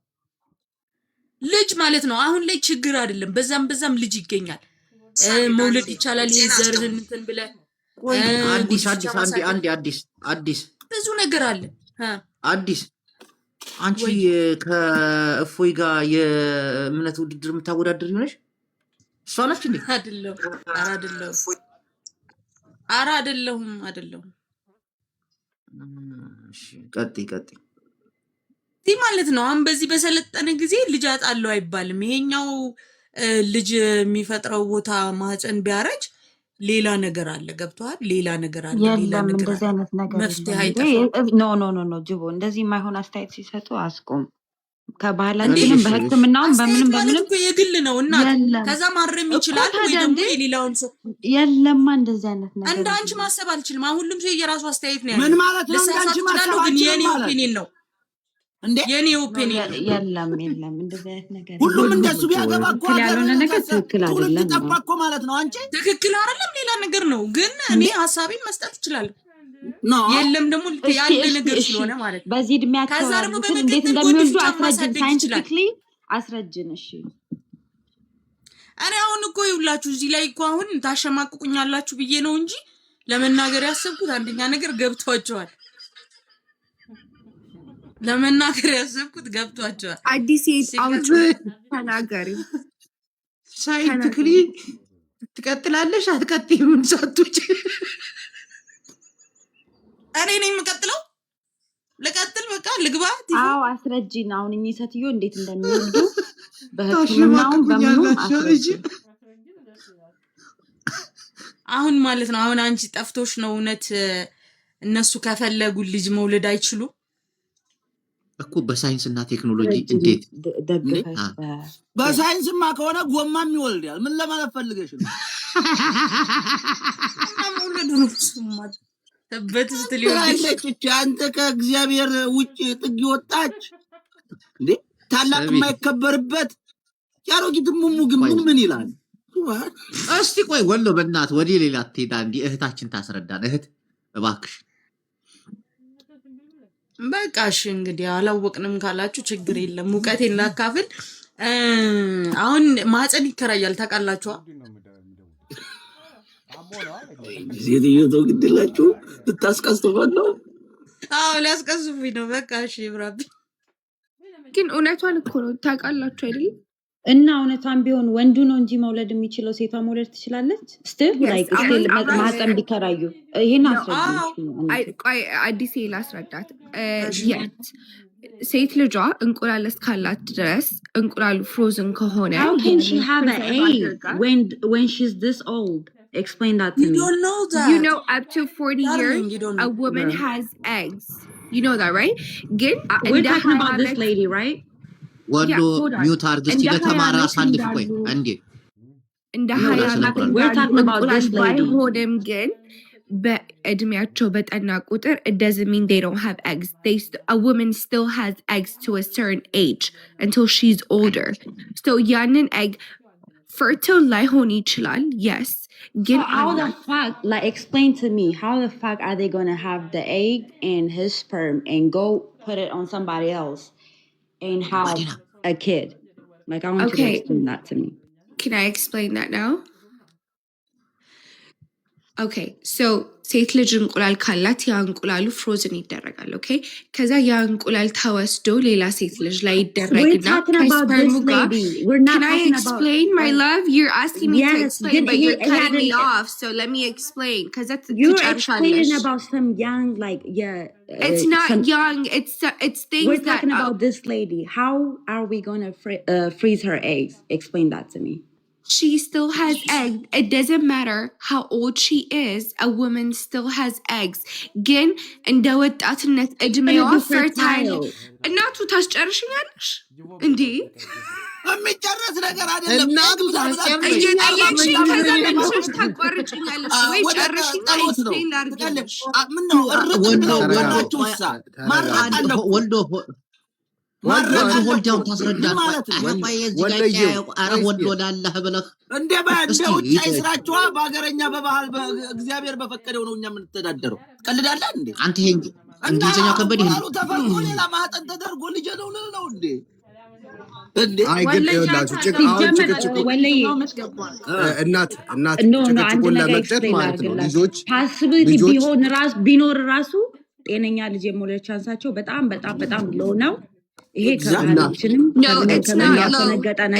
ልጅ ማለት ነው። አሁን ላይ ችግር አይደለም። በዛም ልጅ ይገኛል። መውለድ ይቻላል። የዘርህን እንትን ብለህ አዲስ ብዙ ነገር አለ። አዲስ አንቺ ከእፎይ ጋር የእምነት ውድድር የምታወዳደር ይሆነሽ እሷ ነች እንዴ? አይደለሁም። እሺ ቀጥይ ይህ ማለት ነው። አሁን በዚህ በሰለጠነ ጊዜ ልጅ አጣለው አይባልም። ይሄኛው ልጅ የሚፈጥረው ቦታ ማህፀን ቢያረጅ ሌላ ነገር አለ። ገብቷል? ሌላ ነገር አለ። የለም እንደዚህ አይነት ነገር መፍትሄ አይጠፋም። ኖ ጅቦ እንደዚህ የማይሆን አስተያየት ሲሰጡ አስቆም። ከባህላችንም በሕክምናውም በምንም የግል ነው እና ከዛ ማረም ይችላል ወይ ደግሞ የሌላውን ሰው የለማ እንደዚህ አይነት ነገር እንደ አንቺ ማሰብ አልችልም። አሁን ሁሉም ሰው የራሱ አስተያየት ነው ያለው። ምን ማለት ነው? እንደ አንቺ ማሰብ ግን የኔ አልችልም ማለት ኦፒኒየን ነው እንዴ? የኔ ኦፒኒየን የለም እንደዚህ አይነት ነገር ሁሉም እንደሱ ቢያገባ እኮ ያልሆነ ነገር ትክክል አይደለም። ጠፋ እኮ ማለት ነው። አንቺ ትክክል አይደለም ሌላ ነገር ነው። ግን እኔ ሀሳቤን መስጠት እችላለሁ። የለም ደግሞ ያለ ነገር ስለሆነ ማለት ነው። በዚህ እድሜያቸው ከዛ ደግሞ እንዴት እንደሚወልዱ አስረጅን፣ ሳይንቲፊክሊ አስረጅን። እሺ እኔ አሁን እኮ ይውላችሁ እዚህ ላይ እኮ አሁን ታሸማቅቁኛላችሁ ብዬ ነው እንጂ ለመናገር ያሰብኩት አንደኛ ነገር ገብቷቸዋል። አዲስ አውጭ ተናገሪ። ሳይንቲፊክሊ ትቀጥላለሽ አትቀጥይም? ሳትውጪ እኔ ነኝ የምቀጥለው። ልቀጥል በቃ ልግባ። አዎ አስረጂን። አሁን እኚህ ሴትዮ እንዴት እንደሚወልዱ በሕክምናውም በምኑም አስረጂን። አሁን ማለት ነው አሁን አንቺ ጠፍቶሽ ነው እውነት እነሱ ከፈለጉ ልጅ መውለድ አይችሉ እኮ በሳይንስና ቴክኖሎጂ እንዴት በሳይንስማ ከሆነ ጎማም ይወልዳል። ምን ለማለት ፈልገሽ ነው? አንተ ከእግዚአብሔር ውጭ ጥግ ወጣች እንዴ? ታላቅ የማይከበርበት ያሮጊት ሙሙ ግን ምን ይላል? እስቲ ቆይ ወሎ በእናት ወደ ሌላ ትሄዳ እንዲ እህታችን ታስረዳን። እህት እባክሽ። በቃሽ እንግዲህ አላወቅንም ካላችሁ ችግር የለም። ሙቀቴን ላካፍል። አሁን ማህፀን ይከራያል ታውቃላችሁ? ሴትዮ ተው ግድላችሁ ልታስቀስፋት ነው። አዎ ሊያስቀስፉኝ ነው። በቃ እሺ ብራቢ ግን እውነቷን እኮ ነው ታውቃላችሁ አይደል? እና እውነቷን ቢሆን ወንዱ ነው እንጂ መውለድ የሚችለው ሴቷ መውለድ ትችላለች። ስቲል ማህፀን ቢከራዩ ይሄን አስረዳኝ። አዲስ ላስረዳት። ሴት ልጇ እንቁላል እስካላት ድረስ እንቁላሉ ፍሮዝን ከሆነ how can she have an egg when she's this old? Explain that to me. You don't know that. You know, up to 40 years, a woman has eggs. You know that, right? We're talking about this lady, right? ወሎ ሚውት አርግስቲ ለተማራ ሳልፍ ቆይ አንዴ we're talking about this lady. ሆደም ግን በእድሜያቸው በጠና ቁጥር it doesn't mean they don't have eggs. A woman still has eggs to a certain age until she's older. So ያንን egg fertile ላይሆን ይችላል yes So how the fuck, like, explain to me, how the fuck are they going to have the egg and his sperm and go put it on somebody else and have a kid? Like, I want you to explain that to me. Can I explain that now? Okay, so ሴት ልጅ እንቁላል ካላት ያ እንቁላሉ ፍሮዝን ይደረጋል ኦኬ ከዛ ያ እንቁላል ተወስዶ ሌላ ሴት ልጅ ላይ ይደረግና ከስፐርሙ ጋር Can I explain my love? You're asking me to explain but you're cutting me off so let me explain cuz that's you're explaining about some young like it's not young it's things we're talking about this lady how are we going to freeze her eggs explain that to me She still has eggs. It doesn't matter how old she is. A woman still has eggs. Again, እንደ ወጣትነት እድሜዋ fertile. እናቱ ታስጨርሽኛለሽ እንዴ? የሚጨረስ ነገር አይደለም። እናቱ ታስጨርሽኛለሽ ከዛ ለምንሽ ታቋርጭኛለሽ ወይ ጨርሽኝ explain ላድርግልሽ። ምን ነው ወንዶቹሳ ማራቃለሁ ወንዶ ወልዳው ታስረዳት ወንዶ ዳለህ ብለህ እንደ ባንደውጭ አይስራቸዋ በአገረኛ በባህል እግዚአብሔር በፈቀደው ነው እኛ የምንተዳደረው ቀልዳለህ እንዴ አንተ ይሄ እንግሊዝኛ ከበደ ይሄ ተፈርቆ ሌላ ማጠን ተደርጎ ልጅ ነው እንዴ እንዴ አይ ግን ይኸውላችሁ ጭቅጭቁ እናት ጭቅጭቁን ለመቅጠት ማለት ነው ልጆች ፓሲቢሊቲ ቢኖር ራሱ ጤነኛ ልጅ የመውለድ ቻንሳቸው በጣም በጣም በጣም ሎው ነው ይሄ ከማለችንም No, it's not low.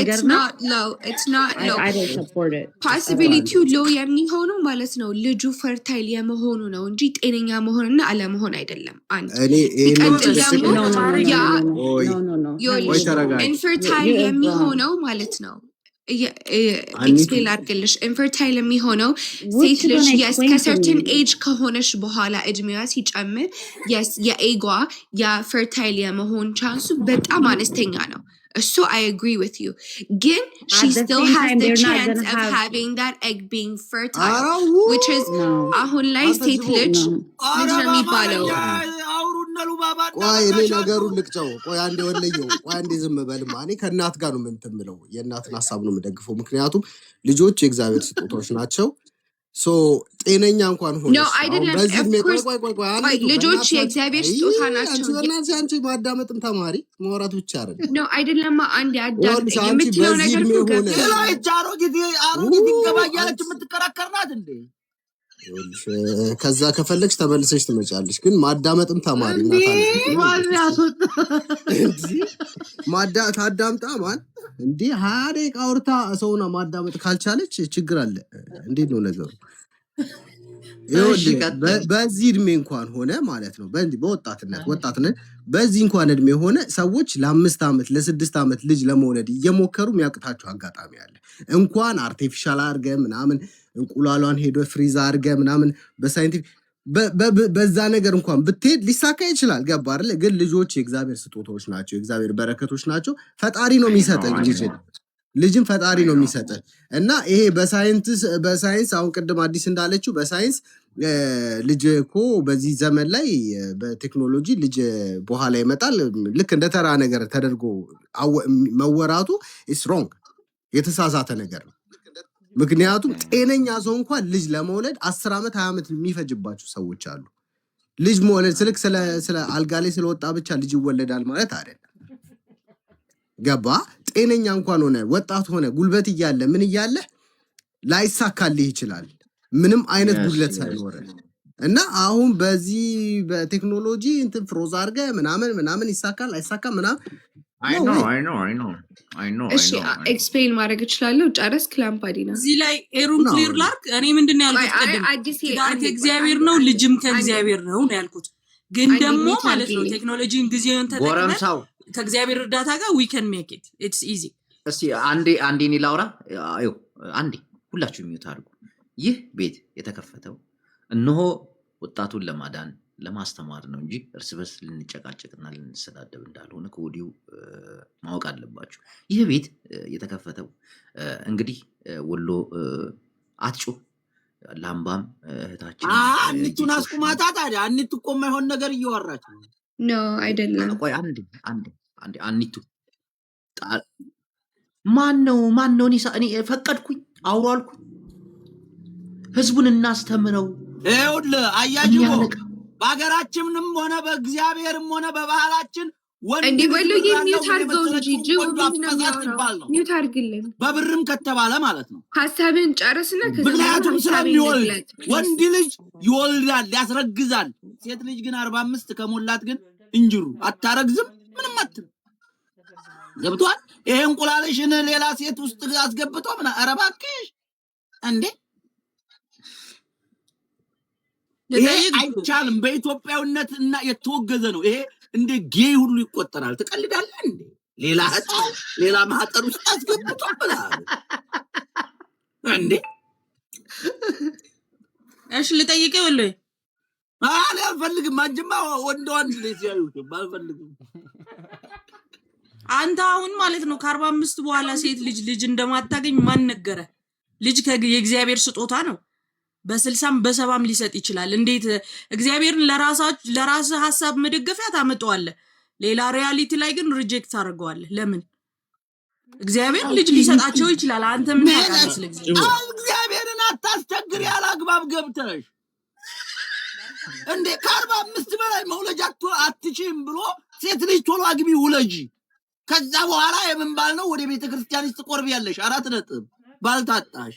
It's not low. It's not low. I don't support it. Possibility low የሚሆነው ማለት ነው ልጁ ፈርታይል የመሆኑ ነው እንጂ ጤነኛ መሆንና አለመሆን አይደለም። አንድ ኢንፈርታይል የሚሆነው ማለት ነው ኤክስፕሌን አድርግልሽ ኢንፈርታይል የሚሆነው ሴት ልጅ የስ ከሰርተን ኤጅ ከሆነች በኋላ እድሜዋ ሲጨምር የስ የኤጓ የፈርታይል የመሆን ቻንሱ በጣም አነስተኛ ነው እሱ I agree with you ግን she still has the chance of having that egg being fertile which is አሁን ላይ ሴት ልጅ ምንድን ነው የሚባለው ቆይ እኔ ነገሩን ልቅጨው ቆይ አንዴ ወለየው ቆይ አንዴ ዝም በልማ እኔ ከእናት ጋር ነው የምንተምለው የእናትን ሐሳብ ነው የምደግፈው ምክንያቱም ልጆች የእግዚአብሔር ስጦታዎች ናቸው ሶ ጤነኛ እንኳን ሆነ No I didn't ቆይ ልጆች የእግዚአብሔር ስጦታ ናቸው አንቺ ማዳመጥም ተማሪ ማውራት ብቻ አይደለም No አይደለም አንዴ አዳምጥ የምትለው ነገር አሮጊት ይገባያለች የምትከራከርናት እንዴ ከዛ ከፈለግሽ ተመልሰሽ ትመጫለሽ ግን ማዳመጥም ተማሪ ታዳምጣ ማን እንዴ ሃዴ ቃውርታ ሰውና ማዳመጥ ካልቻለች ችግር አለ እንዴት ነው ነገሩ በዚህ እድሜ እንኳን ሆነ ማለት ነው በወጣትነት በዚህ እንኳን እድሜ ሆነ ሰዎች ለ5 አመት ለ6 አመት ልጅ ለመውለድ እየሞከሩ የሚያቅታቸው አጋጣሚ አለ እንኳን አርቲፊሻል አርገ ምናምን እንቁላሏን ሄዶ ፍሪዝ አርገ ምናምን በሳይንቲፊክ በዛ ነገር እንኳን ብትሄድ ሊሳካ ይችላል ገባ አይደል ግን ልጆች የእግዚአብሔር ስጦታዎች ናቸው የእግዚአብሔር በረከቶች ናቸው ፈጣሪ ነው የሚሰጠኝ ልጅን ፈጣሪ ነው የሚሰጠው እና ይሄ በሳይንስ አሁን ቅድም አዲስ እንዳለችው በሳይንስ ልጅ እኮ በዚህ ዘመን ላይ በቴክኖሎጂ ልጅ በኋላ ይመጣል ልክ እንደ ተራ ነገር ተደርጎ መወራቱ is wrong የተሳሳተ ነገር ነው ምክንያቱም ጤነኛ ሰው እንኳን ልጅ ለመውለድ 10 አመት 20 አመት የሚፈጅባቸው ሰዎች አሉ ልጅ መውለድ ስለ አልጋ ላይ ስለወጣ ብቻ ልጅ ይወለዳል ማለት አይደለም ገባ ጤነኛ እንኳን ሆነ ወጣት ሆነ ጉልበት ይያለ ምን ይያለ ላይሳካልህ ይችላል ምንም አይነት ጉድለት ሳይኖር እና አሁን በዚህ በቴክኖሎጂ እንትን ፍሮዝ አርገ ምናምን ይሳካል አይሳካም ምናምን I know እሺ ኤክስፕሌን ማድረግ እችላለሁ ጨረስ ክላምፓዲና እዚህ ላይ ኤሩን ክሊር ላርክ እኔ ምንድነው ያልኩት ዳር ከእግዚአብሔር ነው ልጅም ከእግዚአብሔር ነው ያልኩት ግን ደግሞ ማለት ነው ቴክኖሎጂን ጊዜውን ተጠቅመን ከእግዚአብሔር እርዳታ ጋር we can make it it's easy እስቲ አንዴ እኔ ላውራ አዩ አንዴ ሁላችሁም ይታርጉ ይህ ቤት የተከፈተው እነሆ ወጣቱን ለማዳን ለማስተማር ነው እንጂ እርስ በርስ ልንጨቃጨቅና ልንሰዳደብ እንዳልሆነ ከወዲሁ ማወቅ አለባችሁ ይህ ቤት የተከፈተው እንግዲህ ወሎ አትጩ ላምባም እህታችን አንቱን አስቁማታ ታዲያ አንቱ እኮ የማይሆን ነገር እያወራች No አይደለም ቆይ አንዴ አንቱ ማን ነው እኔ ፈቀድኩኝ አውሩ አልኩኝ ህዝቡን እናስተምረው ይኸውልህ አያጅቦ በአገራችንም ሆነ በእግዚአብሔርም ሆነ በባህላችን ወንድ ወሎ የሚውት አድርገው እንጂ ጅቡ ሚውት አድርግልን በብርም ከተባለ ማለት ነው ሐሳብን ጨርስና ምክንያቱም ስለሚወልድ ወንድ ልጅ ይወልዳል ያስረግዛል ሴት ልጅ ግን 45 ከሞላት ግን እንጅሩ አታረግዝም ምንም አትል ገብቷል ይሄ እንቁላልሽን ሌላ ሴት ውስጥ አስገብቶ ምን አረባክሽ እንዴ ይሄ አይቻልም በኢትዮጵያውነት እና የተወገዘ ነው ይሄ እንደ ጌይ ሁሉ ይቆጠራል ተቀልዳለህ እንዴ ሌላ ማህጠር ውስጥ አስገብቶ ብላል እንዴ እሺ ልጠይቀው ወለ አልፈልግም አንጅማ ወንድ ልጅ ያዩት አልፈልግም አንተ አሁን ማለት ነው ከ45 በኋላ ሴት ልጅ እንደማታገኝ ማን ነገረ ልጅ የእግዚአብሔር ስጦታ ነው በ60 በ70 ሊሰጥ ይችላል እንዴት እግዚአብሔርን ለራስ ሐሳብ መደገፊያ ታመጣዋለ ሌላ ሪያሊቲ ላይ ግን ሪጀክት አድርገዋለ ለምን እግዚአብሔር ልጅ ሊሰጣቸው ይችላል አንተ ምን ታውቃለህ ስለዚህ እግዚአብሔርን አታስቸግር ያላግባብ ገብተሽ እንዴ ከ45 በላይ መውለጃ አትችም ብሎ ሴት ልጅ ቶሎ አግቢ ውለጂ ከዛ በኋላ የምንባል ነው ወደ ቤተ ክርስቲያን ትቆርብ ያለሽ 4 ነጥብ ባልታጣሽ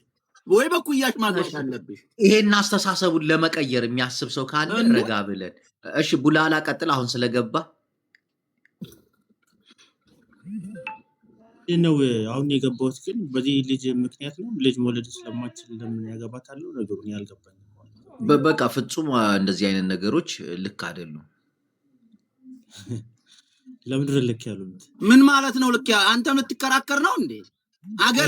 ወይ በኩያሽ ማግኘት አለብሽ ይሄን አስተሳሰቡን ለመቀየር የሚያስብ ሰው ካለ ረጋ ብለን እሺ ቡላላ ቀጥል አሁን ስለገባ ነው አሁን የገባሁት ግን በዚህ ልጅ ምክንያት ነው ልጅ መውለድ ስለማትችል ለምን ያገባታል ነገሩን ያልገባኝ በቃ ፍጹም እንደዚህ አይነት ነገሮች ልክ አይደሉም ለምድር ልክ ያሉት ምን ማለት ነው ልክ አንተም ልትከራከር ነው እንዴ አገር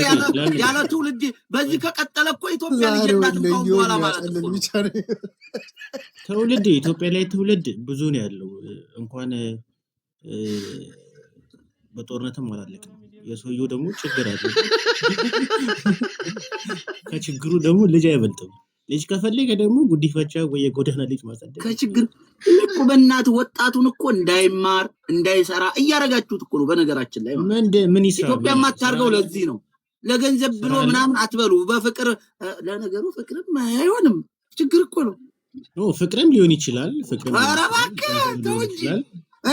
ያለ ትውልድ በዚህ ከቀጠለ እኮ ኢትዮጵያ ልጅናት በኋላ ማለት ነው ትውልድ ኢትዮጵያ ላይ ትውልድ ብዙ ነው ያለው እንኳን በጦርነትም አላለቀም የሰውየው ደግሞ ችግር አለ ከችግሩ ደግሞ ልጅ አይበልጥም ልጅ ከፈለገ ደግሞ ጉዲፈቻ ወይ የጎዳና ልጅ ማሳደግ ከችግር እኮ በእናት ወጣቱን እኮ እንዳይማር እንዳይሰራ እያረጋችሁት እኮ ነው በነገራችን ላይ ምን ይሰራል ኢትዮጵያ ማታርገው ለዚህ ነው ለገንዘብ ብሎ ምናምን አትበሉ በፍቅር ለነገሩ ፍቅርም አይሆንም ችግር እኮ ነው ፍቅርም ሊሆን ይችላል ፍቅርም አረባከ ተውጂ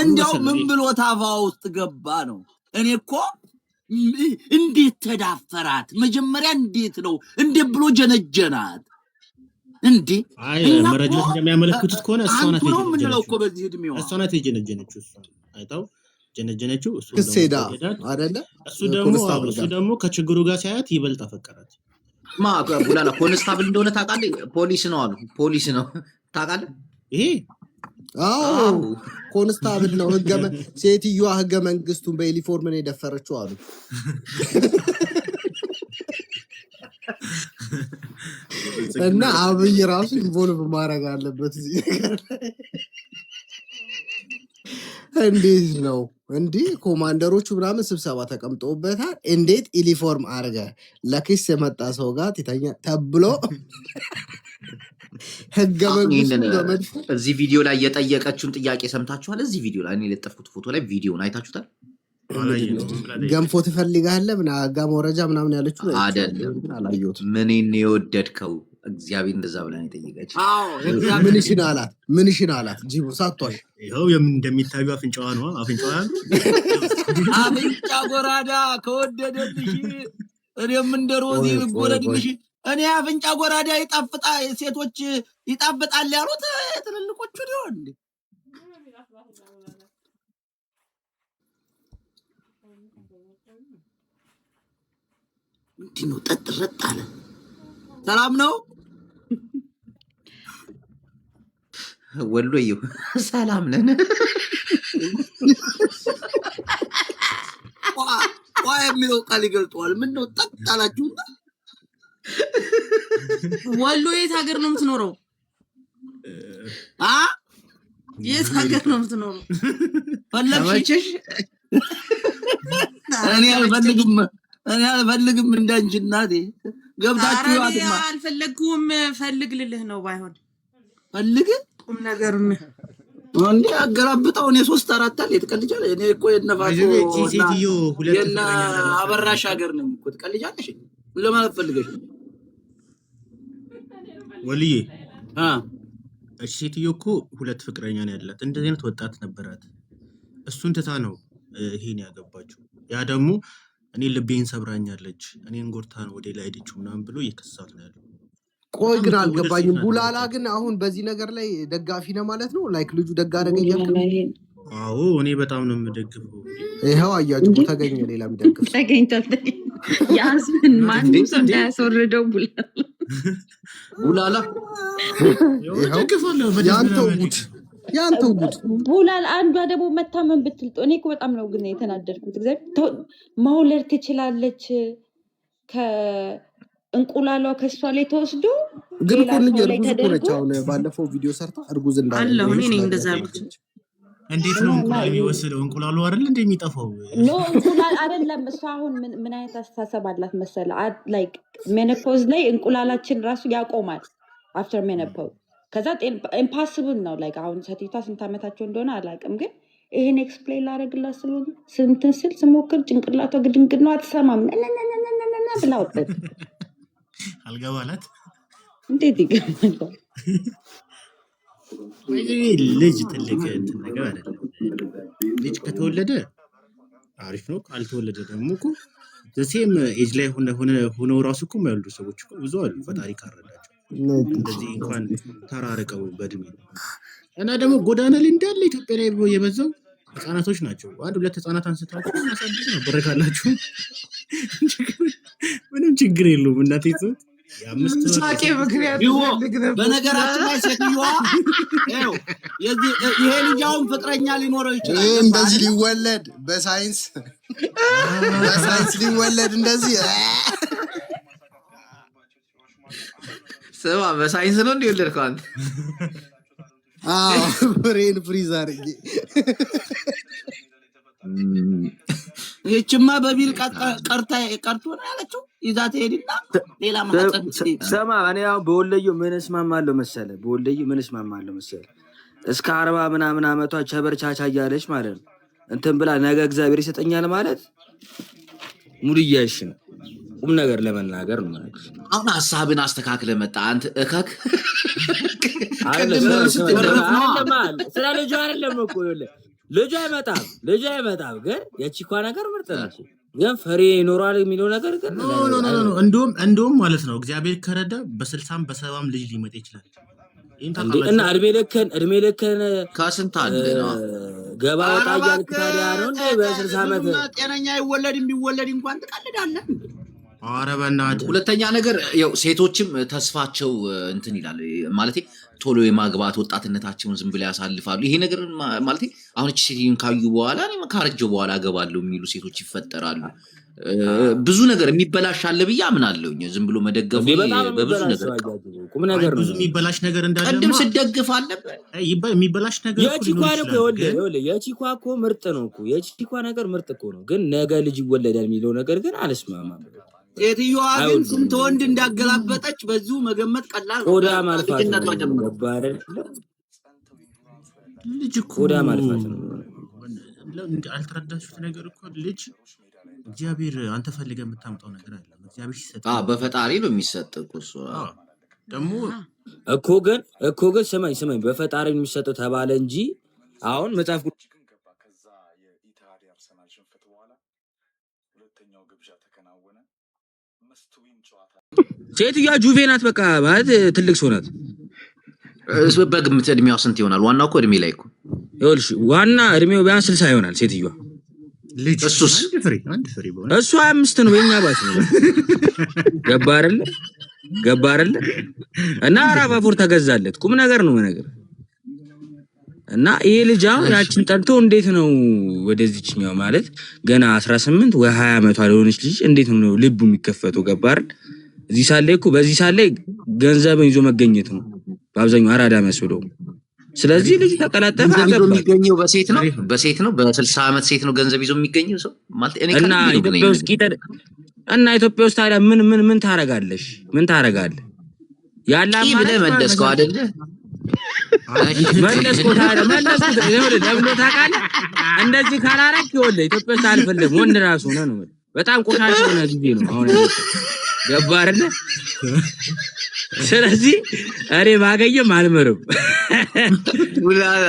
እንደው ምን ብሎ ታፋው ውስጥ ገባ ነው እኔ እኮ እንዴት ተዳፈራት መጀመሪያ እንዴት ነው እንደ ብሎ ጀነጀናት እንዴ አይ መረጃዎች እንደሚያመለክቱት ከሆነ እሷናት የጀነጀነችው አይታው ጀነጀነችው እሱ ደግሞ ከችግሩ ጋር ሲያያት ይበልጥ አፈቀራት ቡላላ ኮንስታብል እንደሆነ ታውቃለህ ፖሊስ ነው አሉ ፖሊስ ነው ታውቃለህ ይሄ ኮንስታብል ነው ሴትዮዋ ህገ መንግስቱን በዩኒፎርም ነው የደፈረችው አሉ እና አብይ ራሱ ኢንቮልቭ ማድረግ አለበት እዚህ እንዴት ነው እንዴ ኮማንደሮቹ ምናምን ስብሰባ ተቀምጠውበታል እንዴት ዩኒፎርም አርገ ለክስ የመጣ ሰው ጋር ትተኛ ተብሎ ህገ መንግስቱ እዚህ ቪዲዮ ላይ የጠየቀችውን ጥያቄ ሰምታችኋል እዚህ ቪዲዮ ላይ እኔ ለጠፍኩት ፎቶ ላይ ቪዲዮን አይታችሁታል ገንፎ ትፈልጋለህ ምና ጋር ወረጃ ምናምን ያለችው አይደለም አላየሁትም ምንኔ የወደድከው እግዚአብሔር እንደዛ ብላ ነው የጠየቀች ምንሽን አላት ጂቡ ሳቷሽ ይሄው እንደሚታዩ አፍንጫዋ ነው አፍንጫ ጎራዳ ከወደደልሽ እኔም እንደሮዚ ልጎረድልሽ እኔ አፍንጫ ጎራዳ ይጣፍጣ ሴቶች ይጣፍጣል ያሉት ትልልቆቹ ነው እንዴ እንዴ ነው ጠጥረጥ አለ ሰላም ነው ወሎዬው ሰላም ነን ዋ የሚለው ቃል ይገልጠዋል ምን ነው ጠጣላችሁ ወሎ የት ሀገር ነው የምትኖረው የት ሀገር ነው የምትኖረው ፈለግሽ እኔ አልፈልግም እንዳንቺ እናቴ ገብታችሁ አልፈለግኩም ፈልግ ልልህ ነው ባይሆን ፈልግ ቁም ነገሩን እንዴ አገላብጠው እኔ 3 4 አለ ትቀልጃለሽ። እኔ እኮ የነፋቶ ሴትዮ ሁለት የነ አበራሽ ሀገር ነኝ እኮ ትቀልጃለሽ። ለማለት ፈልገሽ ወልዬ እሺ ሴትዮ እኮ ሁለት ፍቅረኛ ነው ያላት። እንደዚህ አይነት ወጣት ነበራት። እሱን ትታ ነው ይሄን ያገባችው። ያ ደግሞ እኔ ልቤን ሰብራኛለች፣ እኔን ጎርታ ነው ወደ ላይ ሄደችው ምናምን ብሎ እየከሳት ነው ያለው። ቆይ ግን አልገባኝም። ቡላላ ግን አሁን በዚህ ነገር ላይ ደጋፊ ነው ማለት ነው? ላይክ ልጁ ደጋ አደረገ እያልክ? አዎ እኔ በጣም ነው የምደግፈው። ይኸው አያችሁ ተገኘ፣ ሌላ የሚደግፍ ተገኝቷል። ያስምን ማንም ሰው እንዳያስወርደው ቡላላ ያንተው ጉድ ቡላል። አንዷ ደግሞ መታመን ብትልጦ እኔ እኮ በጣም ነው ግን የተናደድኩት። እግዚአብሔር መውለድ ትችላለች ከእንቁላሏ ከሷ ላይ ተወስዶ ግን እኮ ልጅ እርጉዝ እኮ ነች። አሁን ባለፈው ቪዲዮ ሰርታ እርጉዝ እንዳለ አለ። እኔ እንደዛ እንዴት ነው እንቁላል የሚወስደው? እንቁላሉ አይደል እንደሚጠፋው? ኖ እንቁላል አይደለም። እሷ አሁን ምን አይነት አስተሳሰብ አላት መሰለ? ላይክ ሜኖፖዝ ላይ እንቁላላችን ራሱ ያቆማል አፍተር ሜኖፖዝ። ከዛ ኢምፓሲብል ነው። ላይክ አሁን ሴትዮዋ ስንት ዓመታቸው እንደሆነ አላውቅም፣ ግን ይሄን ኤክስፕሌን ላደርግላት ስለሆነ ስንትን ስል ስሞክር ጭንቅላቷ ግድንግድ ነው፣ አትሰማም ብላ ወጣች። አልገባላት እንዴት ይገባል? ልጅ ትልቅ ነገር አይደለም። ልጅ ከተወለደ አሪፍ ነው፣ ካልተወለደ ደግሞ እኮ ዘሴም ኤጅ ላይ ሆነው ራሱ እኮ የማይወልዱ ሰዎች እኮ ብዙ አሉ። ፈጣሪ ካረዳቸው እንደዚህ እንኳን ተራርቀው በእድሜ እና ደግሞ ጎዳና ላይ እንዳለ ኢትዮጵያ ላይ የበዛው ህፃናቶች ናቸው። 1-2 ህፃናት አንስታችሁ ማሳደግ ነው። ብር ካላችሁ ምንም ችግር የለውም። እናቴ ትሁት ሳቄ ምክንያት በነገራችን ላይ ሴትዮዋ ይሄ ልጅ አሁን ፍቅረኛ ሊኖረው ይችላል። ይሄ እንደዚህ ሊወለድ በሳይንስ ሊወለድ እንደዚህ ስማ፣ በሳይንስ ነው እንዲወለድከው አንተ? ብሬን ፍሪዝ አድርጌ ይህችማ በቢል ቀርቶ ነው ያለችው። ይዛ ትሄድና ሌላ ማህፀን ሰማ። እኔ ያው በወለዩ ምን እስማማለሁ መሰለ፣ እስከ 40 ምናምን ዓመቷ ቸበርቻቻ እያለች ማለት ነው እንትን ብላ ነገ እግዚአብሔር ይሰጠኛል ማለት ሙሉ እያይሽ ነው። ቁም ነገር ለመናገር ነው ማለት ነው። አሁን ሀሳብን አስተካክለ መጣ አንተ እከክ ስለ ልጁ አይደለም እኮ ልጁ አይመጣም፣ ግን የቺኳ ነገር ምርጥ ነች። ግን ፈሪ ይኖራል የሚለው ነገር ግን እንደውም ማለት ነው እግዚአብሔር ከረዳ በ60 በ70 ልጅ ሊመጣ ይችላል። እና እድሜ ልክን ከስንት አለ ነው ገባ ወጣ እያልክ ታዲያ ነው እንዴ በ60 ዓመት ጤነኛ ይወለድ የሚወለድ እንኳን ትቀልዳለህ። ኧረ በእናትህ። ሁለተኛ ነገር ያው ሴቶችም ተስፋቸው እንትን ይላል ማለት ቶሎ የማግባት ወጣትነታቸውን ዝም ብለው ያሳልፋሉ። ይሄ ነገር ማለት አሁን እቺ ሴትዮን ካዩ በኋላ እኔ ካረጀው በኋላ አገባለሁ የሚሉ ሴቶች ይፈጠራሉ። ብዙ ነገር የሚበላሽ አለ ብዬ አምናለሁኝ። ዝም ብሎ መደገፍ በብዙ ነገር ቁም ነገር ብዙ የሚበላሽ ነገር እንዳለ ቀደም ስደግፍ አለበት የሚበላሽ ነገር የቺኳ እኮ ምርጥ ነው እኮ የቺኳ ነገር ምርጥ እኮ ነው። ግን ነገ ልጅ ይወለዳል የሚለው ነገር ግን አልስማማም። ሴትዮዋ ግን ስንት ወንድ እንዳገላበጠች በዚሁ መገመት ቀላል ነው። ቆዳ ማልፋት ልጅ እኮ ቆዳ ማልፋት ነው። አልተረዳችሁት ነገር እኮ ልጅ እግዚአብሔር አንተ ፈልገህ የምታምጣው ነገር አይደለም። እግዚአብሔር ሲሰጥ በፈጣሪ ነው የሚሰጥ እኮ እሱ ደግሞ እኮ ግን ስማኝ በፈጣሪ የሚሰጠው ተባለ እንጂ አሁን መጽሐፍ ሴትዮዋ ጁቬ ናት። በቃ ማለት ትልቅ ሰው ናት። በግምት እድሜዋ ስንት ይሆናል? ዋናው እኮ እድሜ ላይ እኮ ይኸውልሽ፣ ዋና እድሜው ቢያንስ 60 ይሆናል ሴትዮዋ። እሱስ እሱ 25 ነው፣ የኛ ባች ነው። ገባ አይደለ? እና አራባፎር ተገዛለት። ቁም ነገር ነው ነገር እና ይሄ ልጅ አሁን ያችን ጠልቶ እንዴት ነው ወደዚህኛው ማለት ገና 18 ወይ 20 ዓመቷ ለሆነች ልጅ እንዴት ነው ልቡ የሚከፈተው? ገባ አይደል? እዚህ ሳለ እኮ በዚህ ሳለ ገንዘብን ይዞ መገኘት ነው በአብዛኛው አራዳ መስሎ። ስለዚህ ልጅ ተቀላጠፈ የሚገኘው በሴት ነው በ60 ዓመት ሴት ነው ገንዘብ ይዞ የሚገኘው ሰው ማለት እኔ እና ኢትዮጵያ ውስጥ ታዲያ ምን ታረጋለሽ? ምን ታረጋለህ? ያላ ማለት መደስከው አይደለ? መለስኩት አለ መለስኩት ይኸውልህ ለብሎ ታውቃለህ እንደዚህ ካላረክ ይኸውልህ ኢትዮጵያ ውስጥ አልፈልግም ወንድ ራሱ ነው በጣም ቆሻሻ ሆነ ጊዜ ነው አሁን ገባ አይደለ ስለዚህ እኔ ባገኘም አልመረም ቡላላ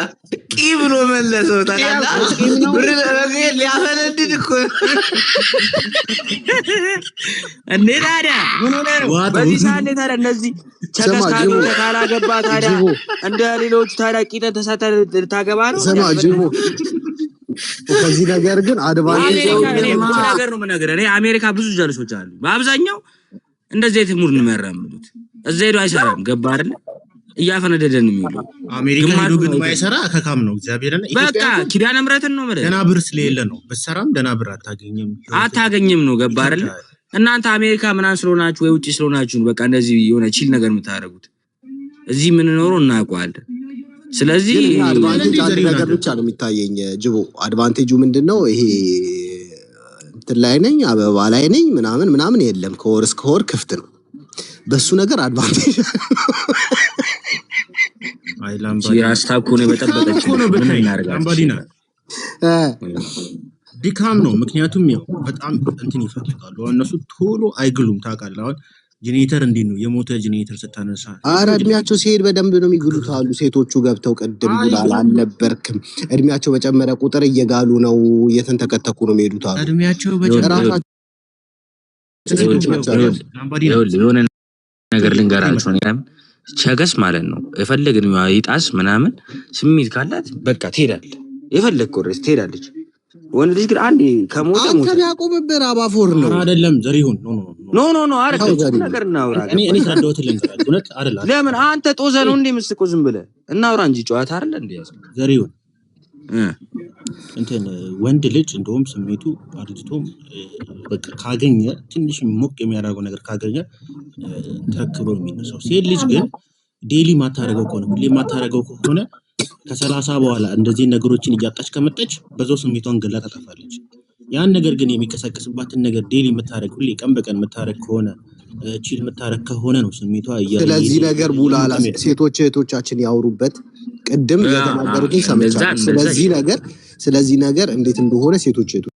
ቂብሎ መለሰው ታውቃለህ ብር ለበገ ሊያፈነድድ እኮ እንዴ ታዲያ ምን ሆነ ነው በዚህ ሰዓት ታዲያ እነዚህ ቸከስካሉ ካላገባ ታዲያ እንደ ሌሎች ታዲያ ቂጠ ተሳተር ታገባ ነው ሰማ ጅቦ ከዚህ ነገር ግን አድቫንቴጅ ነገር ነው ነገር እኔ አሜሪካ ብዙ ጀልሶች አሉ በአብዛኛው እንደዚህ የትሙር ነው የሚያራምዱት እዛ ሄዶ አይሰራም ገባ አይደል እያፈነደደን የሚሉ አሜሪካ ሄዶ ግን ማይሰራ ከካም ነው እግዚአብሔርና በቃ ኪዳነ ምሕረትን ነው ማለት ደና ብር ስለሌለ ነው በሰራም ደና ብር አታገኝም ነው ገባ አይደል እናንተ አሜሪካ ምናን ስለሆናችሁ ወይ ውጪ ስለሆናችሁ በቃ እንደዚህ የሆነ ቺል ነገር የምታረጉት እዚህ ምን ኖሮ እናውቀዋለን ስለዚህ አድቫንቴጅ ነገር ብቻ ነው የሚታየኝ ጅቦ አድቫንቴጁ ምንድነው ይሄ እንትን ላይ ነኝ አበባ ላይ ነኝ ምናምን የለም ከወር እስከ ወር ክፍት ነው በሱ ነገር አድቫንቴጅ አይላምባ ያስታኩ ነው በተበጠች ምን እናርጋለን ዲካም ነው ምክንያቱም ያው በጣም እንትን ይፈልጋሉ እነሱ ቶሎ አይግሉም ታውቃለህ አሁን ጄኔሬተር እንዴ ነው የሞተ ጄኔሬተር ስታነሳ አረ እድሜያቸው ሲሄድ በደንብ ነው የሚግሉት አሉ ሴቶቹ ገብተው ቀደም ጉዳል አልነበርክም እድሜያቸው በጨመረ ቁጥር እየጋሉ ነው እየተንተከተኩ ነው የሚሄዱት አሉ እድሜያቸው በጨመረ የሆነ ነገር ልንገራችሁ ነው ቸገስ ማለት ነው የፈለግን ይጣስ ምናምን ስሜት ካላት በቃ ትሄዳለች የፈለግ ኮረስ ትሄዳለች ወንድ ልጅ ግን አንዴ ከሞተ ሞተ ያቆምብር አባፎር ነው አይደለም ዘሪሁን ኖ አረከ ነገር እናውራ እኔ ተረዳሁት ልንገራችሁ እውነት አይደለም ለምን አንተ ጦዘ ነው እንዴ መስቆ ዝም ብለህ እናውራ እንጂ ጨዋታ አይደለ እንዴ ዘሪሁን እንትን ወንድ ልጅ እንደውም ስሜቱ አርጅቶም በቃ ካገኘ ትንሽ ሞቅ የሚያደርገው ነገር ካገኘ ተከክሮ የሚነሳው ሴት ልጅ ግን ዴሊ ማታረገው ከሆነ ሁሌ ማታረገው ከሆነ ከ30 በኋላ እንደዚህ ነገሮችን እያጣች ከመጣች በዛው ስሜቷን ገላ ታጠፋለች ያን ነገር ግን የሚከሰከስባትን ነገር ዴሊ መታረግ ሁሌ ቀን በቀን መታረግ ከሆነ ቺል መታረግ ከሆነ ነው ስሜቷ ስለዚህ ነገር ቡላላ ሴቶች እህቶቻችን ያወሩበት ቅድም የተናገሩትን ሰምቻለሁ ስለዚህ ነገር እንዴት እንደሆነ ሴቶች እህቶች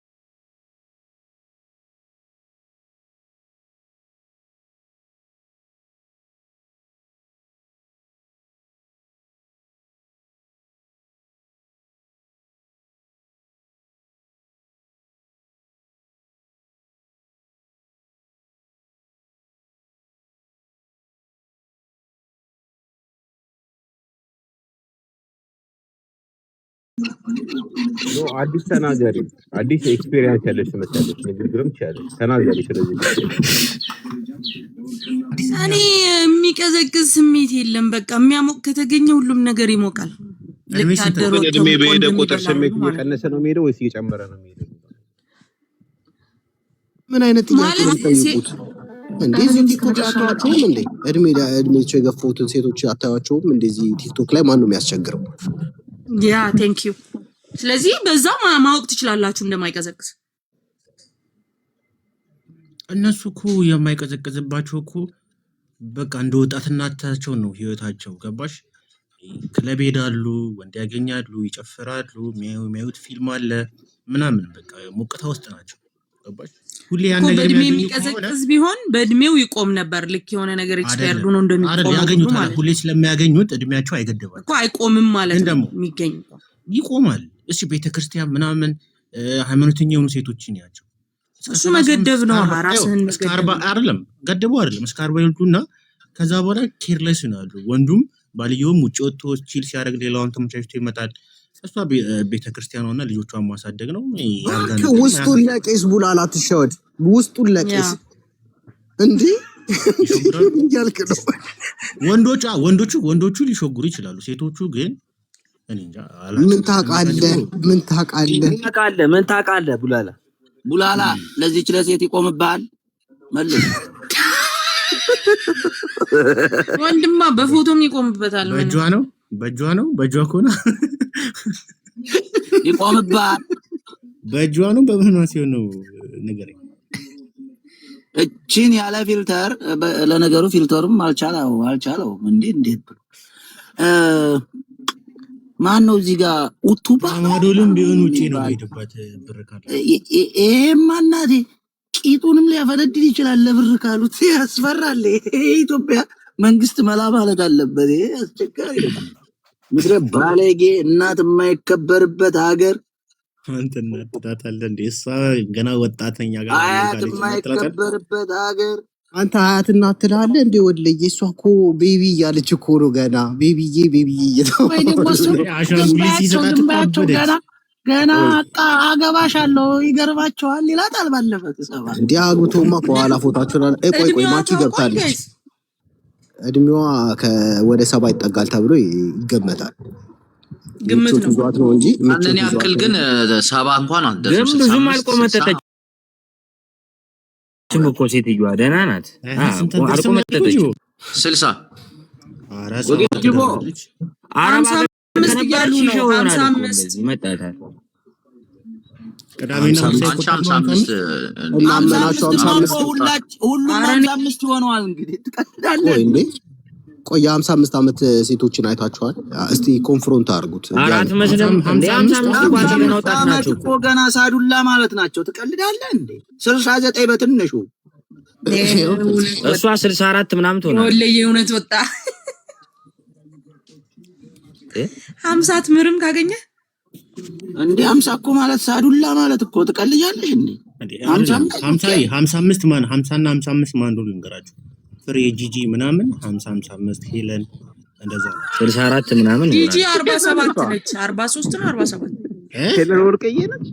አዲስ ተናገሪ አዲስ ኤክስፒሪየንስ ያለሽ መሰለሽ ንግግርም ይችላል ተናገሪ ስለዚህ እኔ የሚቀዘቅዝ ስሜት የለም በቃ የሚያሞቅ ከተገኘ ሁሉም ነገር ይሞቃል ለታደረው እድሜ በሄደ ቁጥር ስሜት እየቀነሰ ነው የሚሄደው ወይስ እየጨመረ ነው የሚሄደው ምን አይነት ጥያቄ ነው ጠይቁት እንደዚህ ቲክቶክ አታዋቸውም እንዴ እድሜያቸው የገፉትን ሴቶች አታዋቸውም እንደዚህ ቲክቶክ ላይ ማን ነው የሚያስቸግረው ያ ቴንክ ዩ ስለዚህ በዛ ማወቅ ትችላላችሁ እንደማይቀዘቅዝ እነሱ እኮ የማይቀዘቅዝባቸው እኮ በቃ እንደ ወጣትነታቸው ነው ህይወታቸው ገባሽ ክለብ ሄዳሉ ወንድ ያገኛሉ ይጨፍራሉ የሚያዩት ፊልም አለ ምናምን በቃ ሞቅታ ውስጥ ናቸው ገባሽ ሁሌ ያን ነገር የሚቀዘቅዝ ቢሆን በእድሜው ይቆም ነበር ልክ የሆነ ነገር ኤክስፐርት ነው እንደሚቆም ያገኙት ሁሌ ስለሚያገኙት እድሜያቸው አይገደባል እኮ አይቆምም ማለት ነው የሚገኝ ይቆማል እሺ ቤተክርስቲያን ምናምን ሃይማኖተኛ የሆኑ ሴቶችን ያቸው እሱ መገደብ ነው ራስህን እስከ 40 አይደለም ገደቡ አይደለም እስከ 40 ይልዱና ከዛ በኋላ ኬርለስ ይሆናሉ ወንዱም ባልየውም ውጭ ወጥቶ ቺል ሲያደርግ ሌላውን ተመቻችቶ ይመጣል እሷ ቤተክርስቲያኗና ልጆቿን ማሳደግ ነው ውስጡን ለቄስ ቡላላ ትሸወድ ውስጡን ለቄስ እንዴ ያልክ ነው ወንዶቹ ሊሾጉሩ ይችላሉ ሴቶቹ ግን እኔ እንጃ ምን ታውቃለህ ቡላላ ለዚህች ለሴት ይቆምብሃል መልስ ወንድማ በፎቶም ይቆምበታል በእጇ ከሆነ ይቆምብሃል በእጇ ነው በምን ሲሆን ነው ነገር እቺን ያለ ፊልተር ለነገሩ ፊልተሩም አልቻለው እንዴት ማን ነው እዚህ ጋር ኡቱባ አማዶልም ቢሆን ውጪ ነው ሄደበት ብር ካለ ማናቴ ቂጡንም ሊያፈነድል ይችላል ለብር ካሉት ያስፈራል። የኢትዮጵያ መንግስት መላ ማለት አለበት። አስቸጋሪ ምድረ ባለጌ እናት የማይከበርበት ሀገር አንተ እናትዳታለ እንዴ? እሷ ገና ወጣተኛ ጋር አያት የማይከበርበት ሀገር አንተ አያት እናት ትላለህ እንዴ? ወለየ እሷ እኮ ቤቢ እያለች እኮ ነው ገና ቤቢዬ ገና አገባሻለሁ ይገርባቸዋል ይላታል። ባለፈው ተሰባ እንዴ አግብቶማ ከኋላ ፎታቸው ቆይ ማኪ ገብታለች። እድሜዋ ወደ 7 ይጠጋል ተብሎ ይገመታል። ግምት ነው እንጂ ማንን ያክል ግን 7 እንኳን አደረሰ። ግን ብዙም አልቆመጠጠችም እኮ ሴትዮዋ ደህና ናት። አልቆመጠጠችም 60 ወዲጅቦ 55 ያሉ ነው 55 ይመጣታል። ቀዳሚና 55 እናመናቸው 55 ሁሉም 55 ሆነዋል። እንግዲህ ትቀዳለህ እንዴ? ቆይ 55 ዓመት ሴቶችን አይታችኋል? እስቲ ኮንፍሮንት አድርጉት። አራት መስለም እንዴ 55 ጓደኛ ወጣት ናቸው እኮ ገና ሳዱላ ማለት ናቸው። ትቀልዳለህ እንዴ? 69 በትንሹ እሷ 64 ምናምን ትሆናለች። ወለየ እውነት ወጣ 50 ትምርም ካገኘ እንዴ 50 እኮ ማለት ሳዱላ ማለት እኮ ትቀልጃለሽ እንዴ? 55 ማን 50 እና 55 ማን እንደሆነ ልንገራችሁ። ፍሬ ጂጂ ምናምን 50 55 ሄለን እንደዛ 64 ምናምን ጂጂ 47 ነች። 43 ነው 47 ሄለን ወርቅዬ ነች።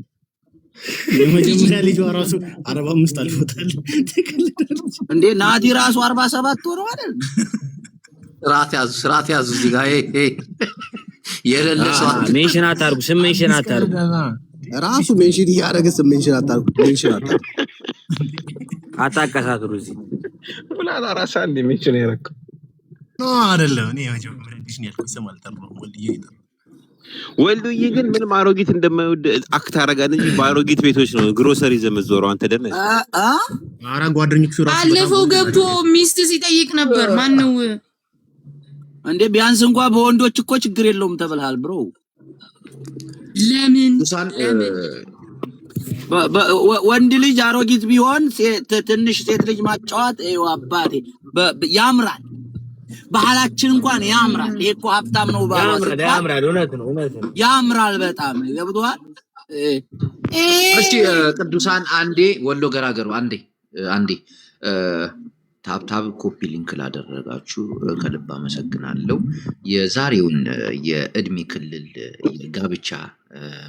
የመጀመሪያ ልጇ ራሱ 45 አልፎታል። ተከልዳለች እንዴ ናዲ ራሱ 47 ሆኖ አይደል? ስራት ያዙ እዚህ ጋር የሌለ ሰው ሜንሽን አታርጉ። ስም ሜንሽን አታርጉ። ራሱ ሜንሽን ያደረገ ስም ሜንሽን አታርጉ። አታቀሳትሩ። እዚህ ብላላ ራሳ እንደ ሜንሽን ያደረገ ነው አይደለም። እኔ የመጀመሪያ ልጅ ነው ያልኩት። ስም አልጠራሁም። ወልዱዬ ግን ምንም አሮጊት እንደማይወድ አክት አረጋን እንጂ በአሮጊት ቤቶች ነው ግሮሰሪ ዘመዞረው። አንተ ደነ አራ ጓደኞቹ ራሱ ባለፈው ገብቶ ሚስት ሲጠይቅ ነበር። ማን ነው እንዴ? ቢያንስ እንኳን በወንዶች እኮ ችግር የለውም ተብልሃል ብሮ። ለምን ወንድ ልጅ አሮጊት ቢሆን ትንሽ ሴት ልጅ ማጫወት ይኸው አባቴ ያምራል። ባህላችን እንኳን ያምራል። ይሄ እኮ ሀብታም ነው ያምራል። እውነት ነው ያምራል በጣም ገብቶሃል። እሺ ቅዱሳን አንዴ ወሎ ገራገሩ አንዴ ታብታብ ኮፒ ሊንክ ላደረጋችሁ ከልብ አመሰግናለሁ። የዛሬውን የእድሜ ክልል ጋብቻ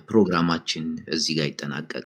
ፕሮግራማችን እዚህ ጋር ይጠናቀቃል።